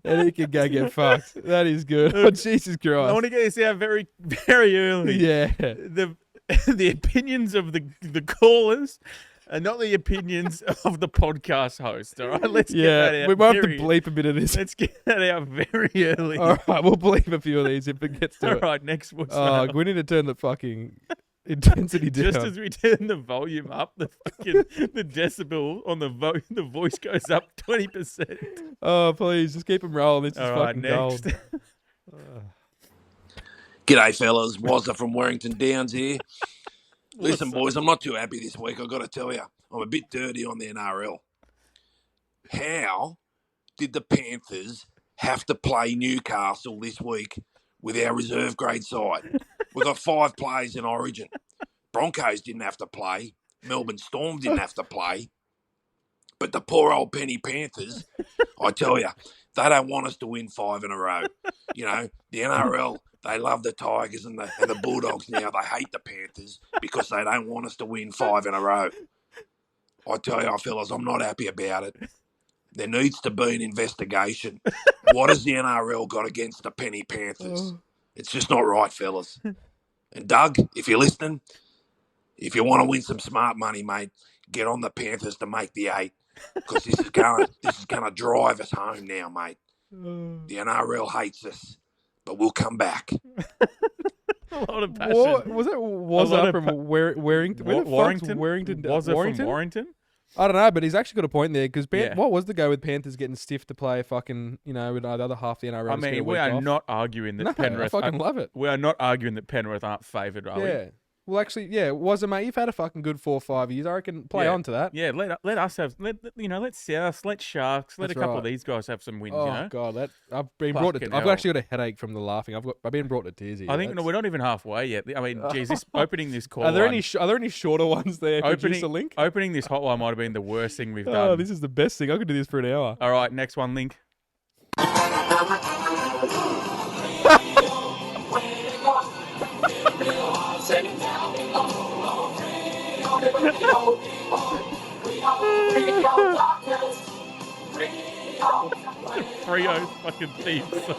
And he can go get fucked. That is good. Oh, Jesus I Christ. want to get this out very, very early. Yeah. The opinions of the callers are not the opinions of the podcast host. All right, let's get that out. We might have to bleep a bit of this. Let's get that out very early. All right, we'll bleep a few of these if it gets to All it. right, next voice. Oh, we need to turn the fucking intensity down. Just as we turn the volume up, the decibel on the voice goes up 20%. Oh, please, just keep them rolling. This is All right, fucking next. gold. G'day, fellas. Wazza from Warrington Downs here. Listen, boys, I'm not too happy this week. I've got to tell you, I'm a bit dirty on the NRL. How did the Panthers have to play Newcastle this week with our reserve grade side? We've got 5 players in Origin. Broncos didn't have to play. Melbourne Storm didn't have to play. But the poor old penny Panthers, I tell you, they don't want us to win 5 in a row. You know, the NRL, they love the Tigers and the Bulldogs now. They hate the Panthers because they don't want us to win 5 in a row. I tell you, fellas, I'm not happy about it. There needs to be an investigation. What has the NRL got against the penny Panthers? It's just not right, fellas. And Doug, if you're listening, if you want to win some smart money, mate, get on the Panthers to make the 8 because this is gonna drive us home now, mate. The NRL hates us, but we'll come back. A lot of passion. Was that from Warrington? Where the fuck's Warrington? Warrington? Was it Warrington? from Warrington? I don't know, but he's actually got a point there because Yeah. what was the go with Panthers getting stiff to play fucking, with the other half of the NRL? I mean, we are not arguing that Penrith. I fucking love it. We are not arguing that Penrith aren't favoured, are we? Yeah. Well, actually, yeah, wasn't, mate. You've had a fucking good 4 or 5 years. I reckon play on to that. Yeah, let us have let South, let Sharks, let That's a couple right. of these guys have some wins. Oh you know? God, I've been brought to. Fucking I've hell. actually got a headache from the laughing. I've been brought to tears here. I think we're not even halfway yet. I mean, geez, this opening this call. Are there any shorter ones there? Produce a link. Opening this hotline might have been the worst thing we've Oh, done. this is the best thing. I could do this for an hour. All right, next one, Link. Frio fucking theme song.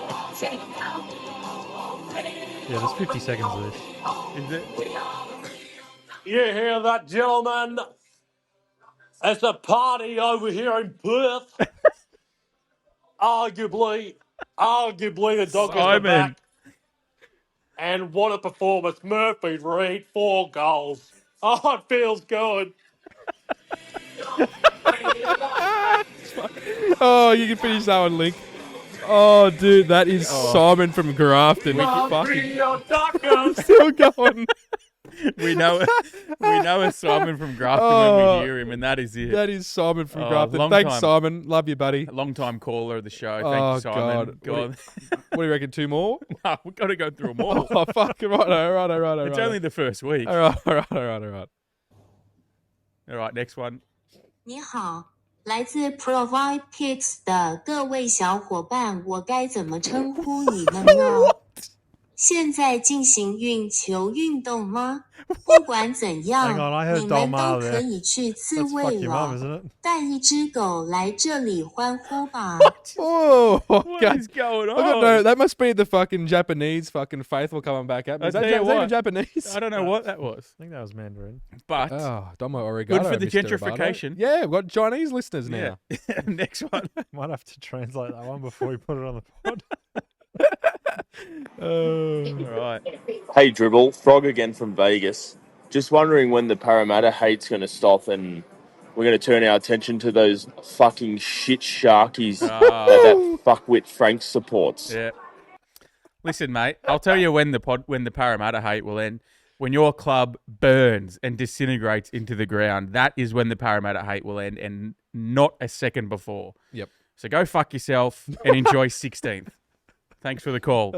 Yeah, there's 50 seconds of this. Is it? You hear that, gentlemen? It's a party over here in Perth. Arguably the dog is the Simon. back. And what a performance. Murphy Reid, 4 goals. Oh, it feels good. Oh, you can finish that one, Link. Oh, dude, that is Simon from Grafton. Still going. We know a Simon from Grafton when we hear him, and that is it. That is Simon from Grafton. long Thanks, time. Simon. Love you, buddy. Long time caller of the show. Oh, Thank you, Simon. God. What do you reckon? 2 more? No, we've got to go through them all. Oh, fuck. Right. It's only the first week. All right. All right, next one. 你好，来自 Provide Picks 的各位小伙伴，我该怎么称呼你们呢？现在进行运球运动吗？不管怎 Hang 样， on, I heard 你们 Dolmar 都可 there. 以去自 That's 慰 fuck your mum, 了。 isn't it? 带一只狗来这里欢呼吧。 Oh, What God. is going I got on? no. That must be the fucking Japanese fucking faithful coming back at me. I Is that, tell you is that even what, Japanese? I don't know what that was, I think that was Mandarin. but Oh, Domo Oregano. good for the Mr. gentrification. Roboto. Yeah, we've got Chinese listeners yeah. now. Next one. Might have to translate that one before we put it on the pod. All right. Hey Dribbl, Frog again from Vegas. Just wondering when the Parramatta hate's going to stop and we're going to turn our attention to those fucking shit sharkies that fuckwit Frank supports. Yeah. Listen, mate, I'll tell you when the Parramatta hate will end. When your club burns and disintegrates into the ground, that is when the Parramatta hate will end, and not a second before. Yep. So go fuck yourself and enjoy 16th. Thanks for the call.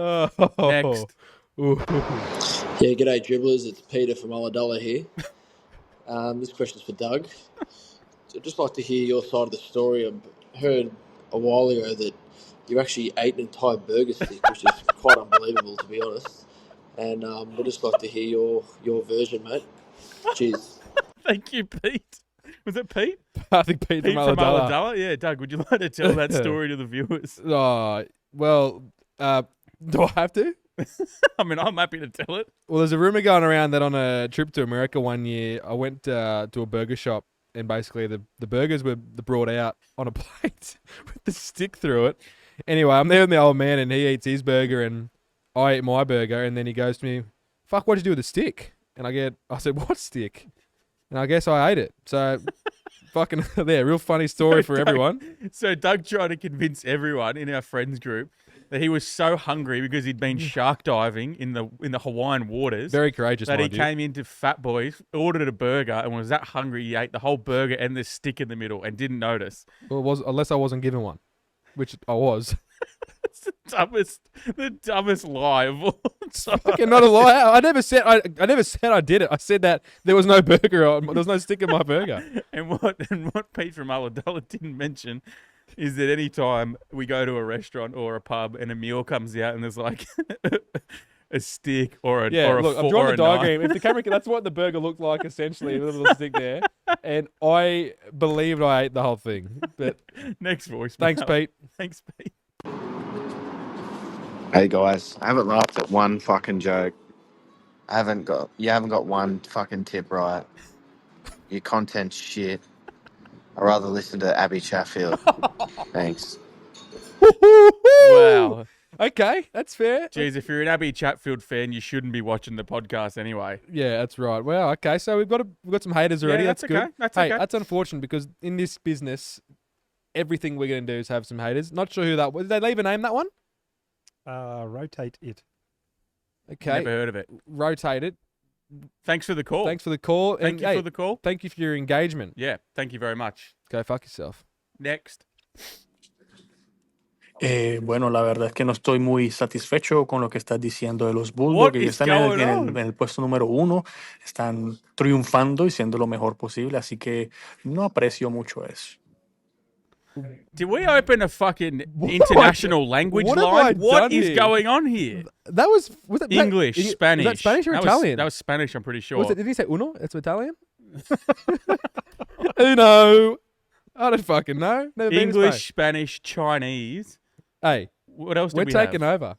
Next. Yeah, g'day dribblers. It's Peter from Ulladulla here. This question's for Doug. So I'd just like to hear your side of the story. I heard a while ago that you actually ate an entire burger stick, which is quite unbelievable, to be honest. And we'd just like to hear your version, mate. Cheers. Thank you, Pete. Was it Pete? I think Pete from From Ulladulla. Ulladulla? Yeah, Doug, would you like to tell that story to the viewers? Oh, well, do I have to? I mean, I'm happy to tell it. Well, there's a rumor going around that on a trip to America one year, I went to a burger shop and basically the burgers were brought out on a plate with the stick through it. Anyway, I'm there with the old man and he eats his burger and I eat my burger and then he goes to me, "Fuck, what'd you do with the stick?" And I said, "What stick?" And I guess I ate it. So, fucking, there, real funny story for everyone. So Doug tried to convince everyone in our friends group that he was so hungry because he'd been shark diving in the Hawaiian waters. Very courageous, that he mind you. came into Fat Boys, ordered a burger, and was that hungry he ate the whole burger and the stick in the middle and didn't notice. Well, it was, unless I wasn't given one, which I was. It's the dumbest lie of all time. Fucking not a lie. I never said I did it. I said that there was no burger on, there was no stick in my burger. And what Pete from Ulladulla didn't mention is that any time we go to a restaurant or a pub and a meal comes out and there's like a stick or a look, fork I'm drawing or the a diagram. knife. If the camera, that's what the burger looked like essentially, with a little stick there. And I believed I ate the whole thing. But Next voice. thanks, Pete. Thanks, Pete. Hey guys, I haven't laughed at one fucking joke. You haven't got one fucking tip right. Your content's shit. I'd rather listen to Abby Chatfield. Thanks. Wow. Okay, that's fair. Jeez, if you're an Abby Chatfield fan, you shouldn't be watching the podcast anyway. Yeah, that's right. Well, okay, so we've got some haters already. Yeah, that's that's good. okay. That's hey, okay. that's unfortunate because in this business, everything we're going to do is have some haters. Not sure who that was. Did they leave a name, that one? Rotate it. Okay. Never heard of it. Rotate it. Thanks for the call. Thanks for the call. Thank and, you for the call. Thank you for your engagement. Yeah, thank you very much. Go fuck yourself. Next. Bueno, la verdad es que no estoy muy satisfecho con lo que estás diciendo de los What Bulldogs, que is están going en on? el puesto número 1, están triunfando y siendo lo mejor posible, así que no aprecio mucho eso. Did we open a fucking What international language what have I line? What done is here? going on here? That was it English, Spanish. Was that Spanish or Italian? That was Spanish, I'm pretty sure. Was it, did he say uno? It's Italian? Uno. I don't fucking know. Never been to Spain. English, Spanish, Chinese. Hey, What else did we're we taking have? over.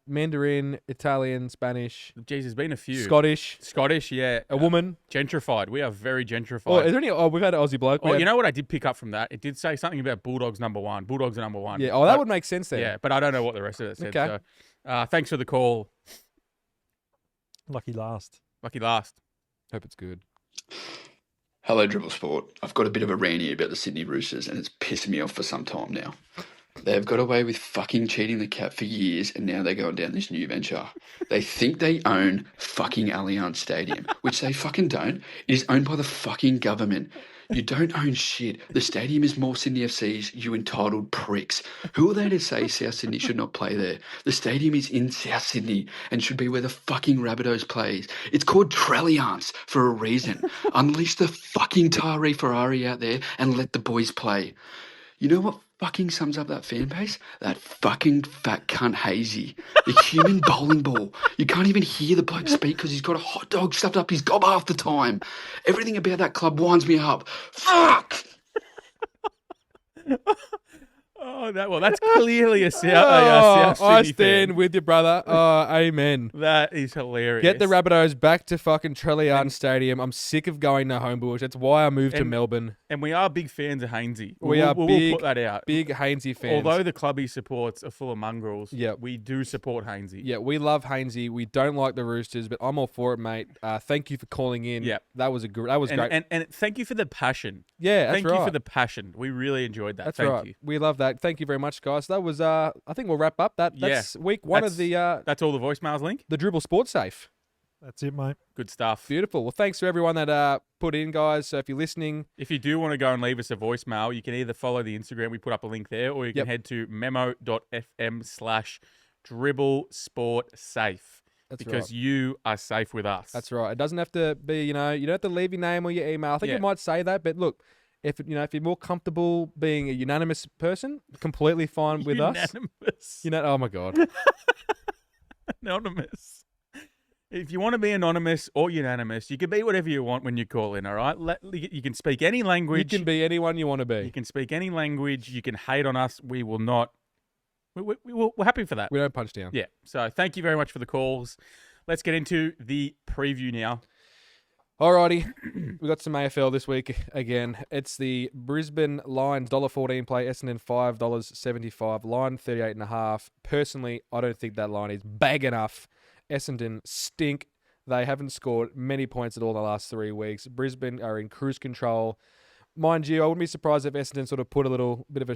Mandarin, Italian, Spanish, Jeez, there's been a few. Scottish, yeah. a woman. Gentrified. We are very gentrified. Oh, is there any? Oh, we've had an Aussie bloke. You know what I did pick up from that? It did say something about Bulldogs number 1. Bulldogs are number 1. Yeah. Oh, that would make sense then. Yeah, but I don't know what the rest of it said. Okay. So, thanks for the call. Lucky last. Lucky last. Hope it's good. Hello, Dribbl Sport. I've got a bit of a rant here about the Sydney Roosters, and it's pissing me off for some time now. They've got away with fucking cheating the cap for years, and now they're going down this new venture. They think they own fucking Allianz Stadium, which they fucking don't. It is owned by the fucking government. You don't own shit. The stadium is more Sydney FC's, you entitled pricks. Who are they to say South Sydney should not play there? The stadium is in South Sydney and should be where the fucking Rabbitohs plays. It's called Tralliance for a reason. Unleash the fucking Tari Ferrari out there and let the boys play. You know what fucking sums up that fan base? That fucking fat cunt Hazy. The human bowling ball. You can't even hear the bloke speak because he's got a hot dog stuffed up his gob half the time. Everything about that club winds me up. Fuck! That's clearly a Oh, South I Sydney stand fan. with you, brother. Oh, amen. That is hilarious. Get the Rabbitohs back to fucking Trelliarden Stadium. I'm sick of going to Homebush. That's why I moved to Melbourne. And we are big fans of Hainsey. We'll put that out. Big Hainsey fans. Although the club he supports are full of mongrels, yeah, we do support Hainsey. Yeah, we love Hainsey. We don't like the Roosters, but I'm all for it, mate. Thank you for calling in. Yeah, that was great. And thank you for the passion. Yeah, that's thank you for the passion. We really enjoyed that. Thank you. We love that. Thank you very much, guys. That was I think we'll wrap up. That's week one of the that's all the voicemails, Link. The Dribbl Sport Safe. That's it, mate. Good stuff. Beautiful. Well, thanks to everyone that put in, guys. So if you're listening, if you do want to go and leave us a voicemail, you can either follow the Instagram. We put up a link there, or you can head to memo.fm/Dribbl Sport Safe. Because you are safe with us. That's right. It doesn't have to be, you don't have to leave your name or your email. I think it might say that, but look, if you're more comfortable being a unanimous person, completely fine with us. Unanimous. Oh my God. Anonymous. If you want to be anonymous or unanimous, you can be whatever you want when you call in, all right? You can speak any language. You can be anyone you want to be. You can speak any language. You can hate on us. We will not. We're happy for that. We don't punch down. Yeah. So thank you very much for the calls. Let's get into the preview now. Alrighty. We got some AFL this week again. It's the Brisbane Lions $1.14 play, Essendon $5.75, line 38.5. Personally, I don't think that line is big enough. Essendon stink. They haven't scored many points at all in the last 3 weeks. Brisbane are in cruise control. Mind you, I wouldn't be surprised if Essendon sort of put a little bit of a...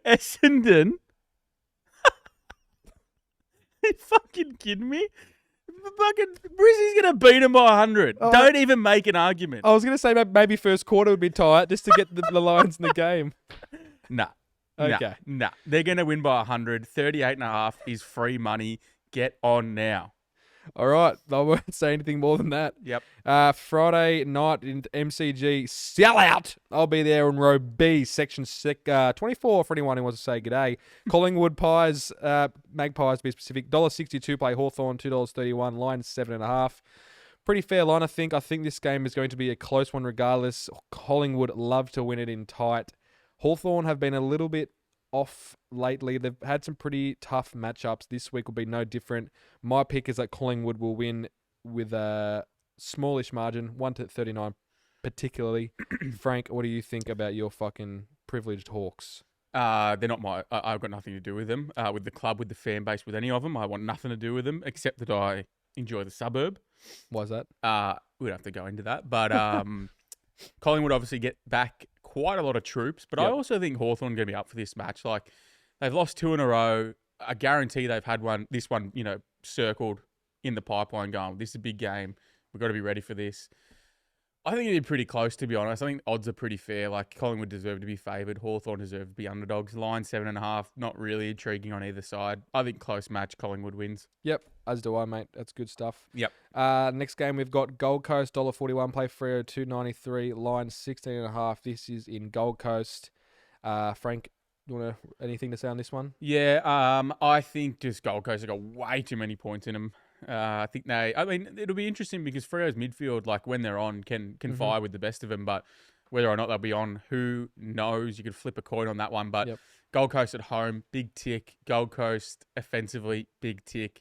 Essendon? Are you fucking kidding me? Fucking Brizzy's going to beat him by 100. Don't even make an argument. I was going to say maybe first quarter would be tight just to get the Lions in the game. Nah. Okay. Nah. They're going to win by 100. 38.5 is free money. Get on now. All right. I won't say anything more than that. Yep. Friday night in MCG, sellout. I'll be there in row B, section 24 for anyone who wants to say g'day. Collingwood Pies, Magpies to be specific, $1.62 play Hawthorn, $2.31, line 7.5. Pretty fair line, I think. I think this game is going to be a close one regardless. Collingwood love to win it in tight. Hawthorn have been a little bit off lately. They've had some pretty tough matchups. This week will be no different. My pick is that Collingwood will win with a smallish margin, 1-39 particularly. Frank, what do you think about your fucking privileged Hawks? They're not my... I've got nothing to do with them, with the club, with the fan base, with any of them. I want nothing to do with them, except that I enjoy the suburb. Why is that? We don't have to go into that. But Collingwood obviously get back quite a lot of troops, but I also think Hawthorn are going to be up for this match. Like, they've lost 2 in a row. I guarantee they've had this one, circled in the pipeline going, this is a big game. We've got to be ready for this. I think it'd be pretty close, to be honest. I think odds are pretty fair. Like, Collingwood deserve to be favoured. Hawthorn deserve to be underdogs. Line 7.5, not really intriguing on either side. I think close match, Collingwood wins. Yep, as do I, mate. That's good stuff. Yep. Next game, we've got Gold Coast, $1.41, play Freo, $2.93, line 16.5. This is in Gold Coast. Frank, anything to say on this one? Yeah, I think just Gold Coast have got way too many points in them. I think it'll be interesting because Freo's midfield, like when they're on, can fire with the best of them, but whether or not they'll be on, who knows? You could flip a coin on that one, but Gold Coast at home, big tick. Gold Coast offensively, big tick.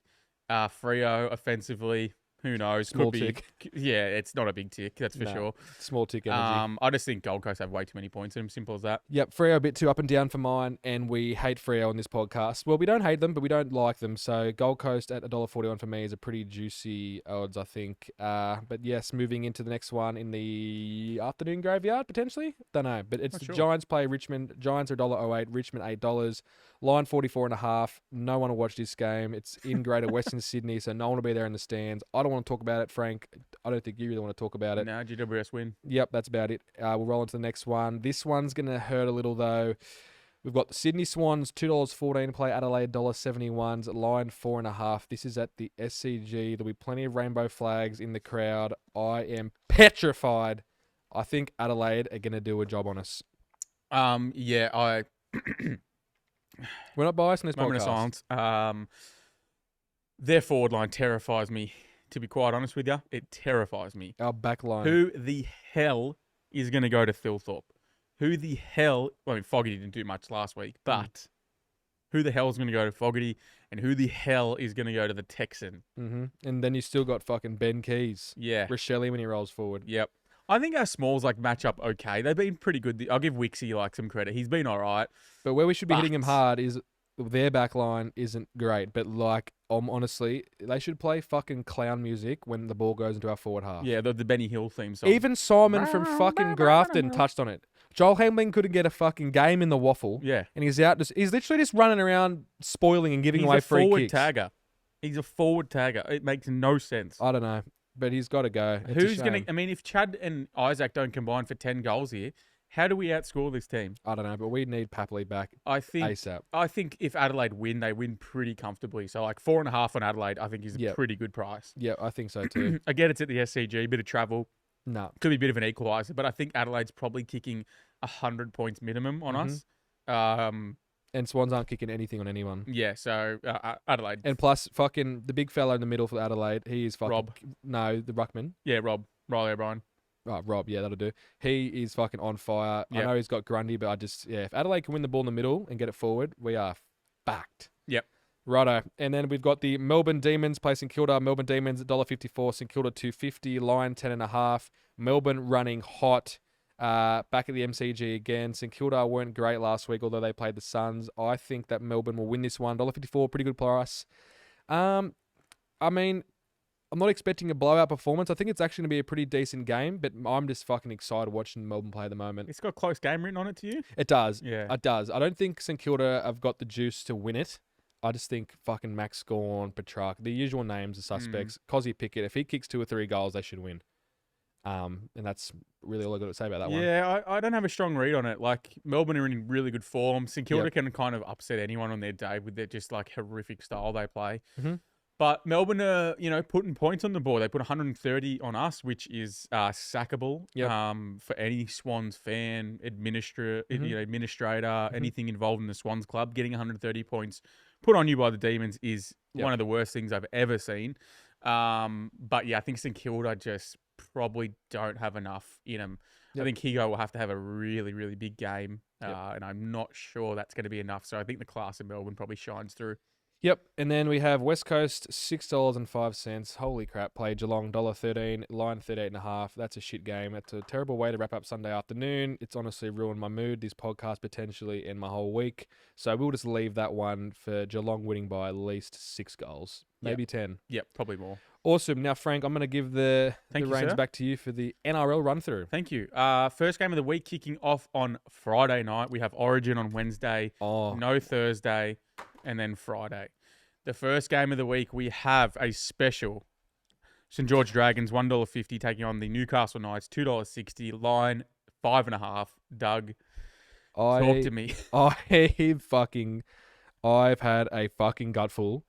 Freo offensively, who knows? Small tick. Yeah, it's not a big tick, that's for sure. Small tick energy. I just think Gold Coast have way too many points in them, simple as that. Yep, Freo a bit too up and down for mine, and we hate Freo on this podcast. Well, we don't hate them, but we don't like them. So Gold Coast at $1.41 for me is a pretty juicy odds, I think. But yes, moving into the next one in the afternoon graveyard, potentially? Don't know, but it's the Giants play Richmond. Giants are $1.08, Richmond $8. Line 44.5. No one will watch this game. It's in Greater Western Sydney, so no one will be there in the stands. I don't want to talk about it, Frank. I don't think you really want to talk about it. No, GWS win. Yep, that's about it. We'll roll into the next one. This one's going to hurt a little, though. We've got the Sydney Swans, $2.14 play Adelaide, $1.71, line 4.5. This is at the SCG. There'll be plenty of rainbow flags in the crowd. I am petrified I think Adelaide are going to do a job on us. Yeah, We're not biased in this moment podcast. of silence. Their forward line terrifies me, to be quite honest with you. It terrifies me. Our back line. Who the hell is going to go to Thilthorpe? Who the hell... Well, I mean, Fogarty didn't do much last week, but who the hell is going to go to Fogarty, and who the hell is going to go to the Texan? Mm-hmm. And then you still got fucking Ben Keys. Yeah. Rochelle when he rolls forward. Yep. I think our smalls match up okay. They've been pretty good. I'll give Wixie some credit. He's been all right. But where we should be hitting him hard is their back line isn't great. But honestly, they should play fucking clown music when the ball goes into our forward half. Yeah, the Benny Hill theme song. Even Simon from fucking Grafton touched on it. Joel Hamling couldn't get a fucking game in the waffle. Yeah. And he's literally just running around spoiling and giving away free kicks. He's a forward tagger. It makes no sense. I don't know. But he's got to go. Who's going to... I mean, if Chad and Isaac don't combine for 10 goals here, how do we outscore this team? I don't know, but we need Papley back ASAP. I think if Adelaide win, they win pretty comfortably. So 4.5 on Adelaide, I think is a pretty good price. Yeah, I think so too. Again, it's at the SCG, bit of travel. No. Could be a bit of an equaliser, but I think Adelaide's probably kicking 100 points minimum on us. And Swans aren't kicking anything on anyone. Yeah, so Adelaide. And plus, fucking the big fella in the middle for Adelaide, he is fucking... Rob. No, the ruckman. Yeah, Rob. Riley O'Brien. Oh, Rob, yeah, that'll do. He is fucking on fire. Yep. I know he's got Grundy, but if Adelaide can win the ball in the middle and get it forward, we are fucked. Yep. Righto. And then we've got the Melbourne Demons play St Kilda. Melbourne Demons $1.54, St Kilda $2.50, line 10.5. Melbourne running hot. Back at the MCG again. St Kilda weren't great last week, although they played the Suns. I think that Melbourne will win this one. $1.54, pretty good price. I mean, I'm not expecting a blowout performance. I think it's actually going to be a pretty decent game, but I'm just fucking excited watching Melbourne play at the moment. It's got a close game written on it to you? It does. Yeah. It does. I don't think St Kilda have got the juice to win it. I just think fucking Max Scorn, Petrarch, the usual names of suspects. Cozzy Pickett, if he kicks 2 or 3 goals, they should win. And that's really all I've got to say about that one. Yeah, I don't have a strong read on it. Melbourne are in really good form. St Kilda can kind of upset anyone on their day with their just horrific style they play. Mm-hmm. But Melbourne are, putting points on the board. They put 130 on us, which is sackable for any Swans fan, administrator, anything involved in the Swans club. Getting 130 points put on you by the Demons is one of the worst things I've ever seen. But yeah, I think St Kilda just probably don't have enough in them. I think Higo will have to have a really, really big game, and I'm not sure that's going to be enough. So I think the class in Melbourne probably shines through. Yep, and then we have West Coast, $6.05. Holy crap, play Geelong, $1.13, line 38.5. That's a shit game. That's a terrible way to wrap up Sunday afternoon. It's honestly ruined my mood, this podcast potentially, and my whole week. So we'll just leave that one for Geelong winning by at least 6 goals, maybe 10. Yep, probably more. Awesome. Now, Frank, I'm going to give the reins back to you for the NRL run-through. Thank you. First game of the week kicking off on Friday night. We have Origin on Wednesday, no Thursday, and then Friday. The first game of the week, we have a special. St George Dragons, $1.50, taking on the Newcastle Knights, $2.60, line 5.5. Doug, talk to me. I've had a fucking gutful.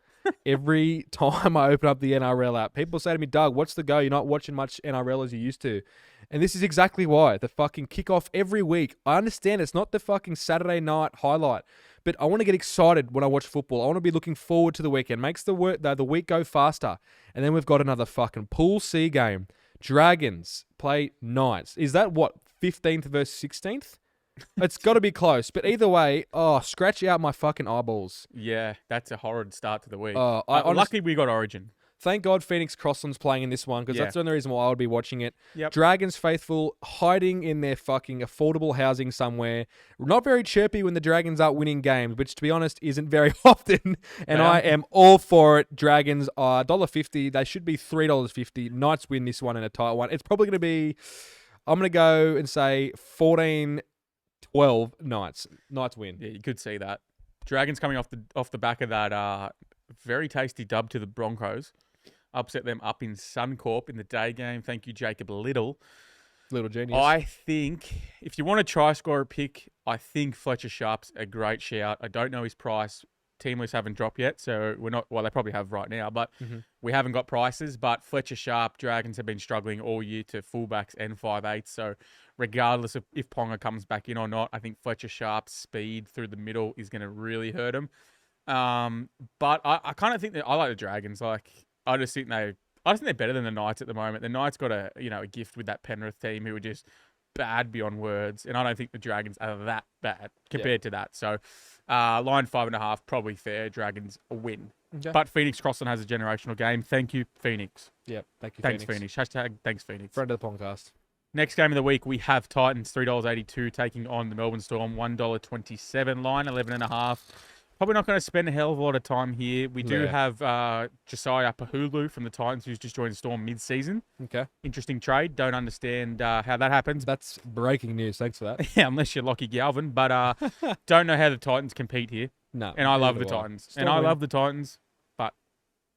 Every time I open up the NRL app, people say to me, Doug, what's the go? You're not watching much NRL as you used to. And this is exactly why. The fucking kickoff every week. I understand it's not the fucking Saturday night highlight, but I want to get excited when I watch football. I want to be looking forward to the weekend. Makes the week go faster. And then we've got another fucking Pool C game. Dragons play Knights. Is that what, 15th versus 16th? It's got to be close. But either way, scratch out my fucking eyeballs. Yeah, that's a horrid start to the week. Luckily, we got Origin. Thank God Phoenix Crossland's playing in this one because that's the only reason why I would be watching it. Yep. Dragons faithful hiding in their fucking affordable housing somewhere. Not very chirpy when the Dragons aren't winning games, which to be honest isn't very often. And I am all for it. Dragons are $1.50. They should be $3.50. Knights win this one in a tight one. It's probably going to be, I'm going to go and say 14-12 Knights. Knights win. Yeah, you could see that. Dragons coming off the back of that very tasty dub to the Broncos. Upset them up in Suncorp in the day game. Thank you, Jacob Little. Little genius. I think if you want to try score a pick, I think Fletcher Sharp's a great shout. I don't know his price. team lists haven't dropped yet, so we're not. Well, they probably have right now, but we haven't got prices. But Fletcher Sharp, Dragons have been struggling all year to fullbacks and 5'8". So regardless of if Ponga comes back in or not, I think Fletcher Sharp's speed through the middle is going to really hurt him. But I kind of think that I like the Dragons. Like I just think they're better than the Knights at the moment. The Knights got a gift with that Penrith team who are just bad beyond words, and I don't think the Dragons are that bad compared to that. So, line 5.5 probably fair. Dragons a win, but Phoenix Crossland has a generational game. Thank you, Phoenix. Yep, thank you. Thanks, Phoenix. Hashtag thanks, Phoenix. Friend of the podcast. Next game of the week, we have Titans $3.82 taking on the Melbourne Storm $1.27 line 11.5. Probably not going to spend a hell of a lot of time here. We do have Josiah Pahulu from the Titans, who's just joined Storm mid-season. Okay. Interesting trade. Don't understand how that happens. That's breaking news. Thanks for that. Yeah, unless you're Lockie Galvin. But don't know how the Titans compete here. No. And I love the Titans. Still win. Love the Titans, but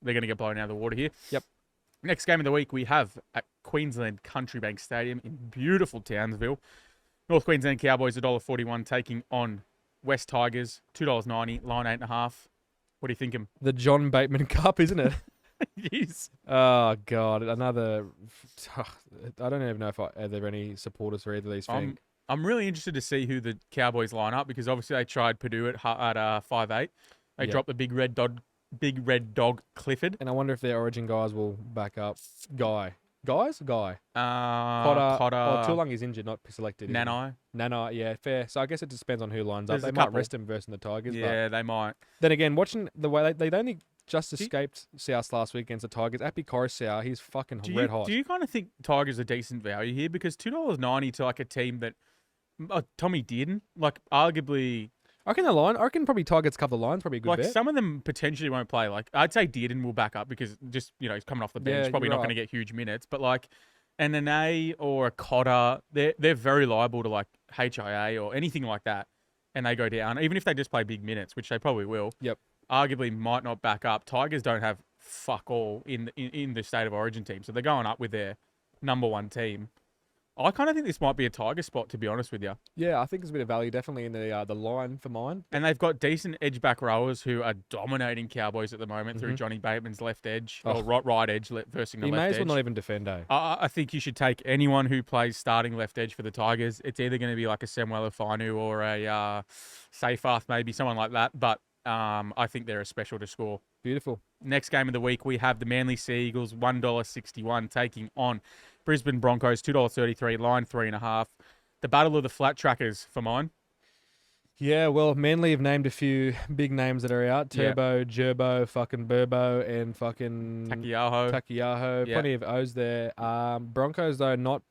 they're going to get blown out of the water here. Yep. Next game of the week we have at Queensland Country Bank Stadium in beautiful Townsville. North Queensland Cowboys $1.41 taking on West Tigers, $2.90, line 8.5. What do you think? The John Bateman Cup, isn't it? Yes. Oh, God. Another... I don't even know if are there any supporters for either of these things. I'm really interested to see who the Cowboys line up because obviously they tried Purdue at 5'8". They dropped the big red dog Clifford. And I wonder if their Origin guys will back up. Guy. Potter. Tulang is injured, not selected. Nanai, yeah, fair. So I guess it just depends on who lines up. They might rest him versus the Tigers. Yeah, they might. Then again, watching the way they only just escaped South last week against the Tigers. Appy Coruscant, he's fucking red hot. Do you kind of think Tigers are decent value here? Because $2.90 to like a team that Tommy Dearden, like arguably... I reckon probably Tigers cover the lines, probably a good bet. Some of them potentially won't play. Like I'd say Dearden will back up because just he's coming off the bench, probably not going to get huge minutes. But like an Nene or a Cotter, they're very liable to like HIA or anything like that, and they go down. Even if they just play big minutes, which they probably will. Yep. Arguably might not back up. Tigers don't have fuck all in the State of Origin team, so they're going up with their number one team. I kind of think this might be a Tiger spot, to be honest with you. Yeah, I think there's a bit of value definitely in the line for mine. And they've got decent edge-back rowers who are dominating Cowboys at the moment through Johnny Bateman's left edge, or right edge versus the left edge. He may as well not even defend, eh? I think you should take anyone who plays starting left edge for the Tigers. It's either going to be like a Samuel Afanu or a Seyfarth, maybe, someone like that. But I think they're a special to score. Beautiful. Next game of the week, we have the Manly Sea Eagles, $1.61, taking on Brisbane Broncos, $2.33, line 3.5. The battle of the flat trackers for mine. Yeah, well, Manly have named a few big names that are out. Turbo, Gerbo, fucking Burbo, and fucking... Takiaho. Yeah. Plenty of O's there. Broncos, though, not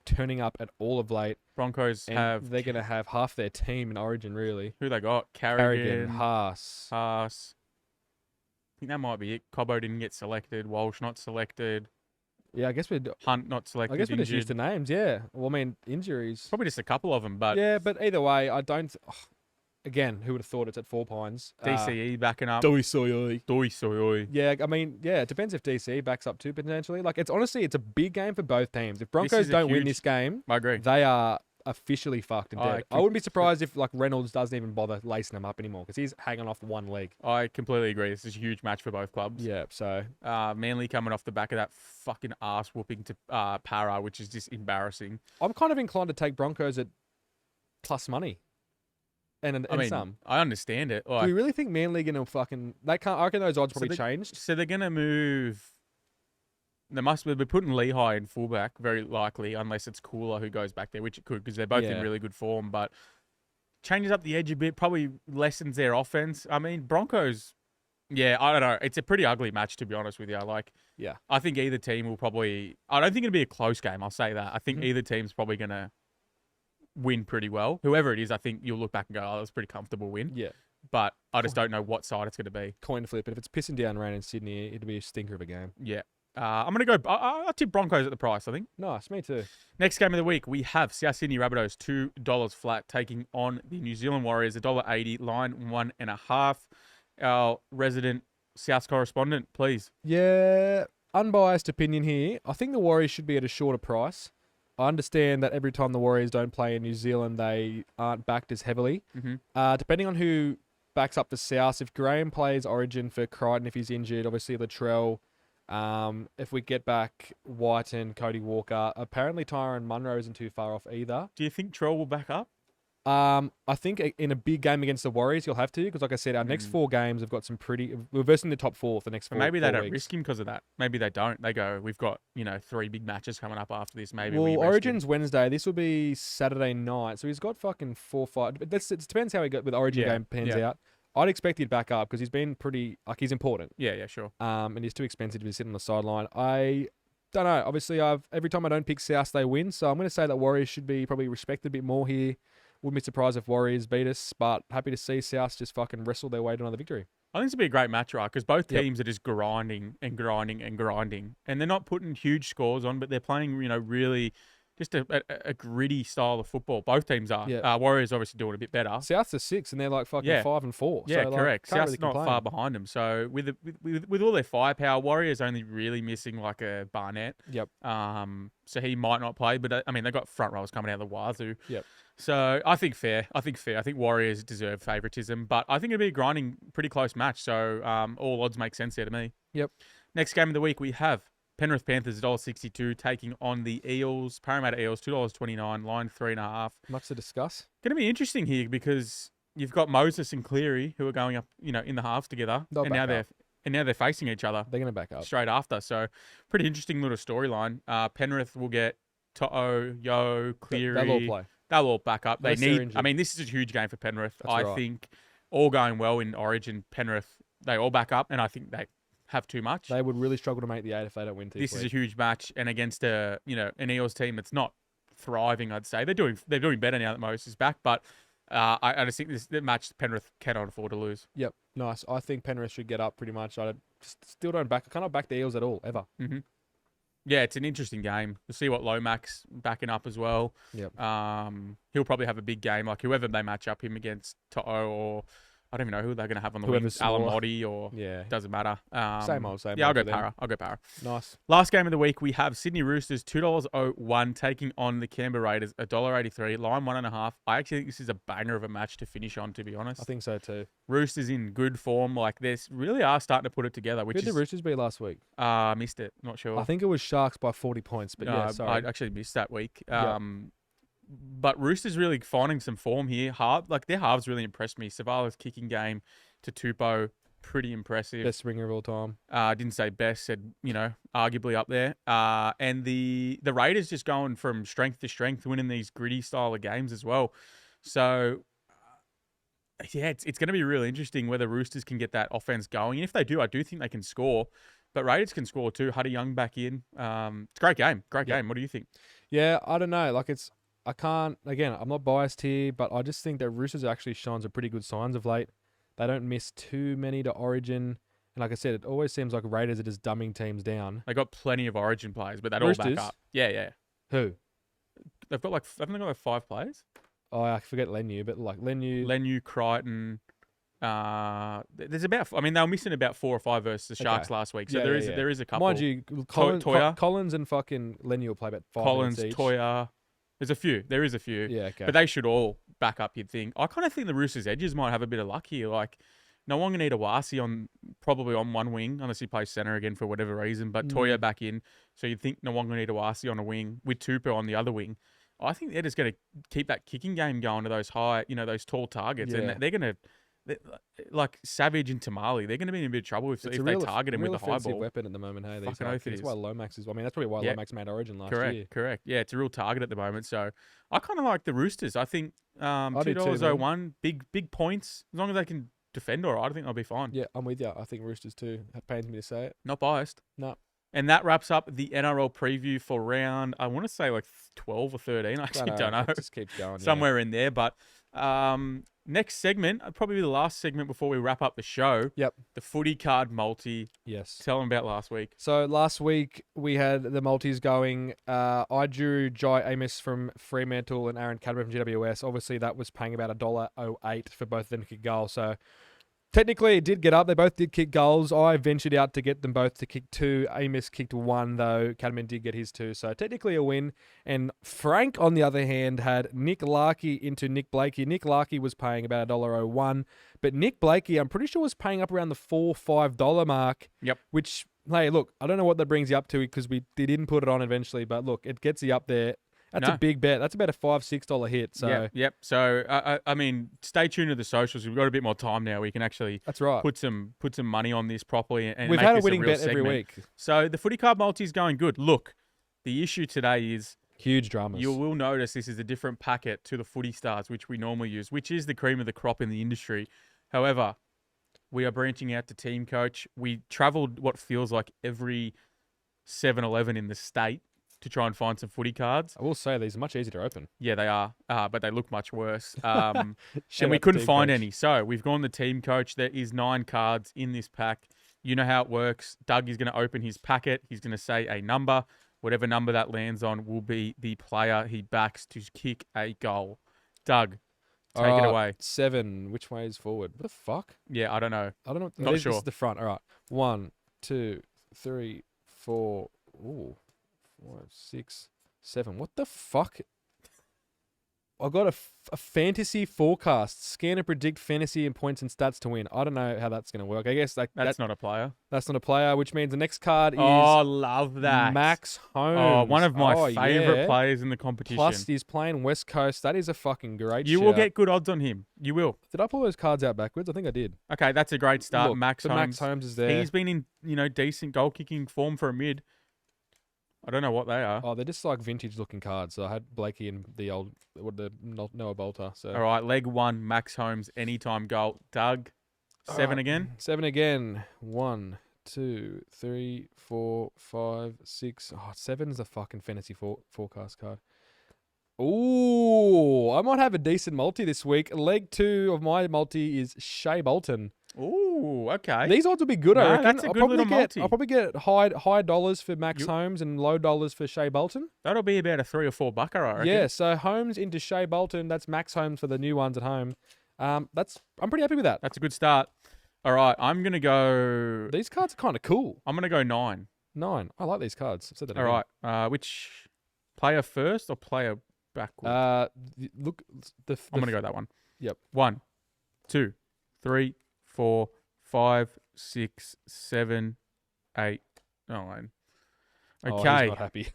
turning up at all of late. Broncos they're going to have half their team in Origin, really. Who they got? Carrigan, Haas. I think that might be it. Cobbo didn't get selected. Walsh not selected. Yeah, I guess Hunt not selected. I guess we're just used to names, yeah. Well, I mean, injuries. Probably just a couple of them, but... Yeah, but either way, I don't... again, who would have thought it's at 4 Pines? DCE backing up. Doi Soyoi. Yeah, I mean, yeah, it depends if DCE backs up too, potentially. Like, it's a big game for both teams. If Broncos don't win this game... I agree. They are officially fucked and dead. I wouldn't be surprised if like Reynolds doesn't even bother lacing them up anymore because he's hanging off one leg. I completely agree. This is a huge match for both clubs. Yeah, so Manly coming off the back of that fucking ass whooping to Para, which is just embarrassing. I'm kind of inclined to take Broncos at plus money. And some. I understand it. Do we really think Manly gonna fucking? They can't. I reckon those odds probably changed. So they're gonna move. They must be putting Lehigh in fullback, very likely, unless it's Cooler who goes back there, which it could because they're both in really good form. But changes up the edge a bit, probably lessens their offense. I mean, Broncos, I don't know. It's a pretty ugly match, to be honest with you. I think either team will probably... I don't think it'll be a close game, I'll say that. I think either team's probably going to win pretty well. Whoever it is, I think you'll look back and go, oh, that was a pretty comfortable win. Yeah. But I just don't know what side it's going to be. Coin flip. But if it's pissing down rain in Sydney, it'll be a stinker of a game. Yeah. I'm going to go... I'll tip Broncos at the price, I think. Nice, me too. Next game of the week, we have South Sydney Rabbitohs, $2 flat, taking on the New Zealand Warriors, $1.80, line 1.5. Our resident South correspondent, please. Yeah, unbiased opinion here. I think the Warriors should be at a shorter price. I understand that every time the Warriors don't play in New Zealand, they aren't backed as heavily. Mm-hmm. Depending on who backs up the South. If Graham plays Origin for Crichton, if he's injured, obviously Latrell. If we get back White and Cody Walker, apparently Tyrone Munro isn't too far off either. Do you think Trell will back up? I think in a big game against the Warriors, you'll have to, because like I said, our next 4 games have got some pretty. We're versing the top 4 for the next 4 Maybe they don't weeks. risk him because of that. Maybe they don't. They go, we've got 3 big matches coming up after this. Maybe Well, we risk Origin's him. Wednesday. This will be Saturday night, so he's got fucking 4 5. It depends how he got with the Origin game pans out. I'd expect he'd back up because he's been pretty he's important. Yeah, sure. And he's too expensive to be sitting on the sideline. I don't know. Obviously, every time I don't pick South, they win. So I'm going to say that Warriors should be probably respected a bit more here. Wouldn't be surprised if Warriors beat us, but happy to see South just fucking wrestle their way to another victory. I think it's going to be a great match, right? Because both teams are just grinding and grinding and grinding. And they're not putting huge scores on, but they're playing, really just a gritty style of football. Both teams are. Yeah. Warriors obviously doing a bit better. South's a 6, and they're like fucking 5 and 4. Yeah, so, correct. Can't South's really not complain. far behind them. So with all their firepower, Warriors only really missing like a Barnett. Yep. So he might not play, but I mean they've got front rows coming out of the wazoo. Yep. So I think fair. I think Warriors deserve favouritism, but I think it'll be a grinding, pretty close match. So all odds make sense there to me. Yep. Next game of the week we have Penrith Panthers $1.62 taking on the Eels, Parramatta Eels $2.29, line 3.5. Much to discuss. Going to be interesting here because you've got Moses and Cleary who are going up, in the halves together, They'll and now back up. they're facing each other. They're going to back up. Straight after. So pretty interesting little storyline. Penrith will get To'o, Yo, Cleary. They'll all play. They'll all back up. They Unless they're need. injured. I mean, this is a huge game for Penrith. That's I right. think all going well in Origin, Penrith, they all back up, and I think they have too much. They would really struggle to make the 8 if they don't win. This is a huge match, and against an Eels team that's not thriving, I'd say they're doing better now that Moses is back. But I just think this match Penrith cannot afford to lose. Yep, nice. I think Penrith should get up pretty much. I still don't back. I cannot back the Eels at all ever. Mm-hmm. Yeah, it's an interesting game. We'll see what Lomax backing up as well. Yep. He'll probably have a big game, like whoever they match up him against, To'o or I don't even know who they're going to have on the Whoever's wings. smaller. Alamotti or doesn't matter. Same old. Yeah, I'll old go for them. Para. I'll go Para. Nice. Last game of the week, we have Sydney Roosters $2.01 taking on the Canberra Raiders $1.83, line 1.5. I actually think this is a banger of a match to finish on, to be honest. I think so too. Roosters in good form, like they really are starting to put it together. Which Who did the Roosters beat last week? Missed it. Not sure. I think it was Sharks by 40 points, but yeah, sorry. I actually missed that week. Yep. But Roosters really finding some form here. Their halves really impressed me. Savala's kicking game to Tupou, pretty impressive. Best ringer of all time. Didn't say best, said, arguably up there. And the Raiders just going from strength to strength, winning these gritty style of games as well. So, it's going to be really interesting whether Roosters can get that offense going. And if they do, I do think they can score. But Raiders can score too. Huddy Young back in. It's a great game. Great game. What do you think? Yeah, I don't know. I'm not biased here, but I just think that Roosters actually shown some pretty good signs of late. They don't miss too many to Origin. And like I said, it always seems like Raiders are just dumbing teams down. They got plenty of Origin players, but they'd Roosters? all back up. Yeah. Who? They've got haven't they got 5 players? Oh, I forget Lenu, but Lenu, Crichton. There's they were missing about 4 or 5 versus the Sharks last week. So there is a couple. Mind you, Toya. Collins and fucking Lenu will play about 5 Collins, minutes each. Toya. There is a few. Yeah, okay. But they should all back up, you'd think. I kind of think the Roosters' edges might have a bit of luck here. Like, Nawanganitawasi probably on one wing, unless he plays centre again for whatever reason. But Toya back in. So you'd think Nawanganitawasi on a wing with Tupou on the other wing. I think they're just going to keep that kicking game going to those high, those tall targets. Yeah. And they're going to, like Savage and Tamale, they're going to be in a bit of trouble if they target him with the high ball. Weapon at the moment, hey. Fucking oath it That's is. why Lomax is. I mean, that's probably why Lomax made Origin last year. Correct. Yeah, it's a real target at the moment. So I kind of like the Roosters. I think I do too, $2.01, big points. As long as they can defend all right, I think they'll be fine. Yeah, I'm with you. I think Roosters too. It pains me to say it. Not biased. No. And that wraps up the NRL preview for round, I want to say like 12 or 13. I actually don't know. It just keeps going. Somewhere in there. But next segment, probably the last segment before we wrap up the show. Yep. The footy card multi. Yes. Tell them about last week. So last week we had the multis going. I drew Jai Amos from Fremantle and Aaron Cadbury from GWS. Obviously that was paying about $1.08 for both of them to kick goal. So Technically, it did get up. They both did kick goals. I ventured out to get them both to kick 2. Amos kicked 1, though. Cadman did get his 2. So technically a win. And Frank, on the other hand, had Nick Larkey into Nick Blakey. Nick Larkey was paying about $1.01. But Nick Blakey, I'm pretty sure, was paying up around the $4-5 mark. Yep. Which, hey, look, I don't know what that brings you up to because they didn't put it on eventually. But look, it gets you up there. That's a big bet. That's about a $5-6 hit. So Yep. So I mean, stay tuned to the socials. We've got a bit more time now. We can actually put some money on this properly and we've make had a this winning real bet segment. every week. So the footy card multi is going good. Look, the issue today is huge dramas. You will notice this is a different packet to the Footy Stars, which we normally use, which is the cream of the crop in the industry. However, we are branching out to Team Coach. We travelled what feels like every 7-Eleven in the state to try and find some footy cards. I will say these are much easier to open. Yeah, they are, but they look much worse. And we couldn't find any. So we've gone the Team Coach. There is 9 cards in this pack. You know how it works. Doug is going to open his packet. He's going to say a number. Whatever number that lands on will be the player he backs to kick a goal. Doug, take it away. 7. Which way is forward? What the fuck? Yeah, I don't know. Not sure. This is the front. All right. 1, 2, 3, 4. Ooh. 5, 6, 7. What the fuck? I got a fantasy forecast. Scan and predict fantasy and points and stats to win. I don't know how that's going to work. I guess that's not a player. That's not a player, which means the next card is... Oh, love that. Max Holmes. Oh, one of my favourite players in the competition. Plus, he's playing West Coast. That is a fucking great You will get good odds on him. You will. Did I pull those cards out backwards? I think I did. Okay, that's a great start. Look, Max Holmes is there. He's been in, decent goal-kicking form for a mid. I don't know what they are. Oh, they're just like vintage-looking cards. So I had Blakey and the old Noah Bolter. So all right, leg 1, Max Holmes, anytime goal. Doug, 7 again. 7 again. 1, 2, 3, 4, 5, 6. Oh, 7's a fucking fantasy forecast card. Ooh, I might have a decent multi this week. Leg 2 of my multi is Shea Bolton. Ooh, okay. These odds will be good, I reckon. That's a good little multi. I'll probably get high dollars for Max Holmes and low dollars for Shea Bolton. That'll be about a $3 or $4, I reckon. Yeah, so Holmes into Shea Bolton. That's Max Holmes for the new ones at home. I'm pretty happy with that. That's a good start. All right, I'm going to go... These cards are kind of cool. I'm going to go 9. 9. I like these cards. I've said that All right, which player first or player backward? Look, I'm going to go that one. Yep. 1, 2, 3, 4, 5, 6, 7, 8, 9. Okay. Oh, he's not happy.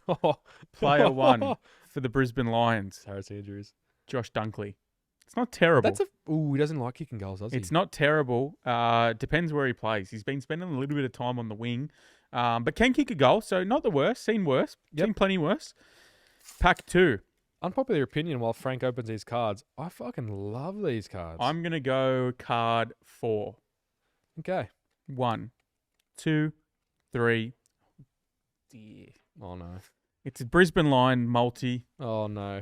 Player 1 for the Brisbane Lions. Harris Andrews. Josh Dunkley. It's not terrible. He doesn't like kicking goals, does he? It's not terrible. Depends where he plays. He's been spending a little bit of time on the wing, but can kick a goal, so not the worst. Seen worse. Seen plenty worse. Pack 2. Unpopular opinion while Frank opens these cards. I fucking love these cards. I'm going to go card 4. Okay. 1, 2, 3. Dear. Oh, no. It's a Brisbane Lion multi. Oh, no.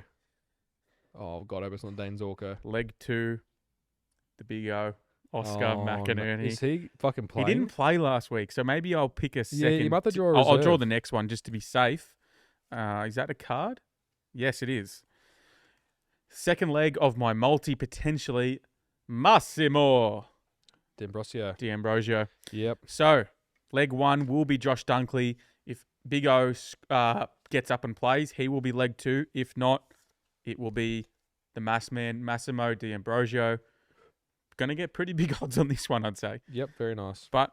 Oh, God, I hope it's not Dane Zorko. Leg 2. The big O. Oscar McInerney. No. Is he fucking playing? He didn't play last week, so maybe I'll pick a second. Yeah, you might have to draw a I'll draw reserve. the next one just to be safe. Is that a card? Yes, it is. Second leg of my multi, potentially, Massimo D'Ambrosio. Yep. So, leg 1 will be Josh Dunkley. If Big O gets up and plays, he will be leg 2. If not, it will be the mass man, Massimo D'Ambrosio. Going to get pretty big odds on this one, I'd say. Yep, very nice. But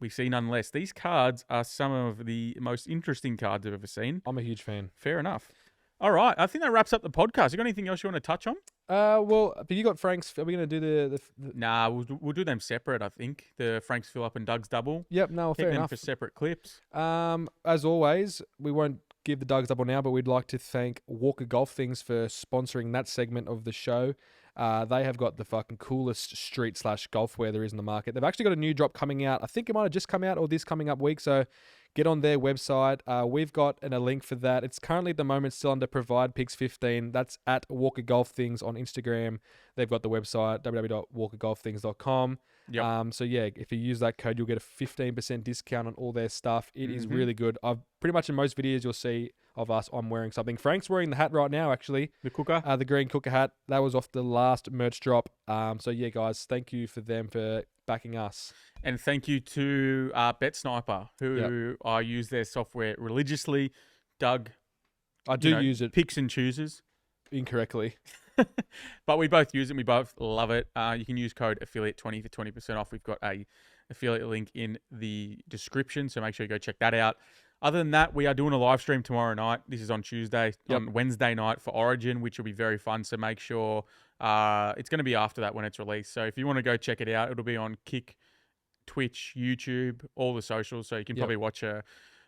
we see none less. These cards are some of the most interesting cards I've ever seen. I'm a huge fan. Fair enough. All right. I think that wraps up the podcast. You got anything else you want to touch on? Well, but you got Frank's. Are we going to do the... Nah, we'll do them separate, I think. The Frank's Fill Up and Doug's Double. Yep, no, fair Keep them enough. for separate clips. As always, we won't give the Doug's Double now, but we'd like to thank Walker Golf Things for sponsoring that segment of the show. They have got the fucking coolest street/golf wear there is in the market. They've actually got a new drop coming out. I think it might have just come out or this coming up week. So get on their website. We've got a link for that. It's currently at the moment still under Provide Picks 15. That's at Walker Golf Things on Instagram. They've got the website www.walkergolfthings.com. Yep. So yeah, if you use that code, you'll get a 15% discount on all their stuff. It is really good. I've pretty much in most videos you'll see of us, I'm wearing something. Frank's wearing the hat right now, actually. The cooker. The green cooker hat. That was off the last merch drop. So yeah, guys, thank you for them for backing us. And thank you to Bet Sniper, who I use their software religiously. Doug, I do use it. Picks and chooses. Incorrectly. But we both use it. We both love it. You can use code affiliate20 for 20% off. We've got a affiliate link in the description, so make sure you go check that out. Other than that, we are doing a live stream tomorrow night. This is on Tuesday, on Wednesday night for Origin, which will be very fun. So make sure it's going to be after that when it's released. So if you want to go check it out, it'll be on Kick, Twitch, YouTube, all the socials. So you can probably watch a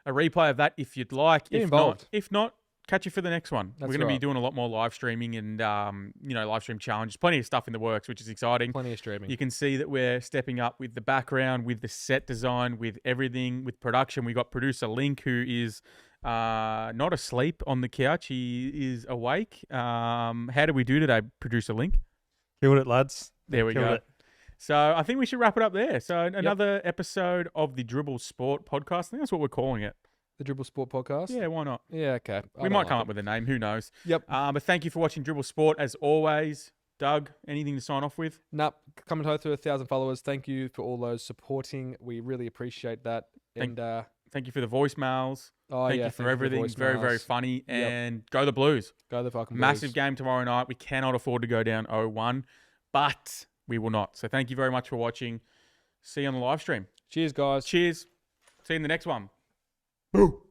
replay of that if you'd like. If not, catch you for the next one. We're going to be doing a lot more live streaming and, live stream challenges. Plenty of stuff in the works, which is exciting. Plenty of streaming. You can see that we're stepping up with the background, with the set design, with everything, with production. We got producer Link, who is not asleep on the couch. He is awake. How did we do today, producer Link? Killed it, lads. There we go. So I think we should wrap it up there. So another episode of the Dribbl Sport podcast. I think that's what we're calling it. The Dribbl Sport podcast? Yeah, why not? Yeah, okay. We might come up with a name. Who knows? Yep. But thank you for watching Dribbl Sport as always. Doug, anything to sign off with? Nope. Coming home to 1,000 followers. Thank you for all those supporting. We really appreciate that. Thank you for the voicemails. Thank you for everything. It's very, very funny. And go the Blues. Go the fucking Blues. Massive game tomorrow night. We cannot afford to go down 0-1, but we will not. So thank you very much for watching. See you on the live stream. Cheers, guys. Cheers. See you in the next one. Boo.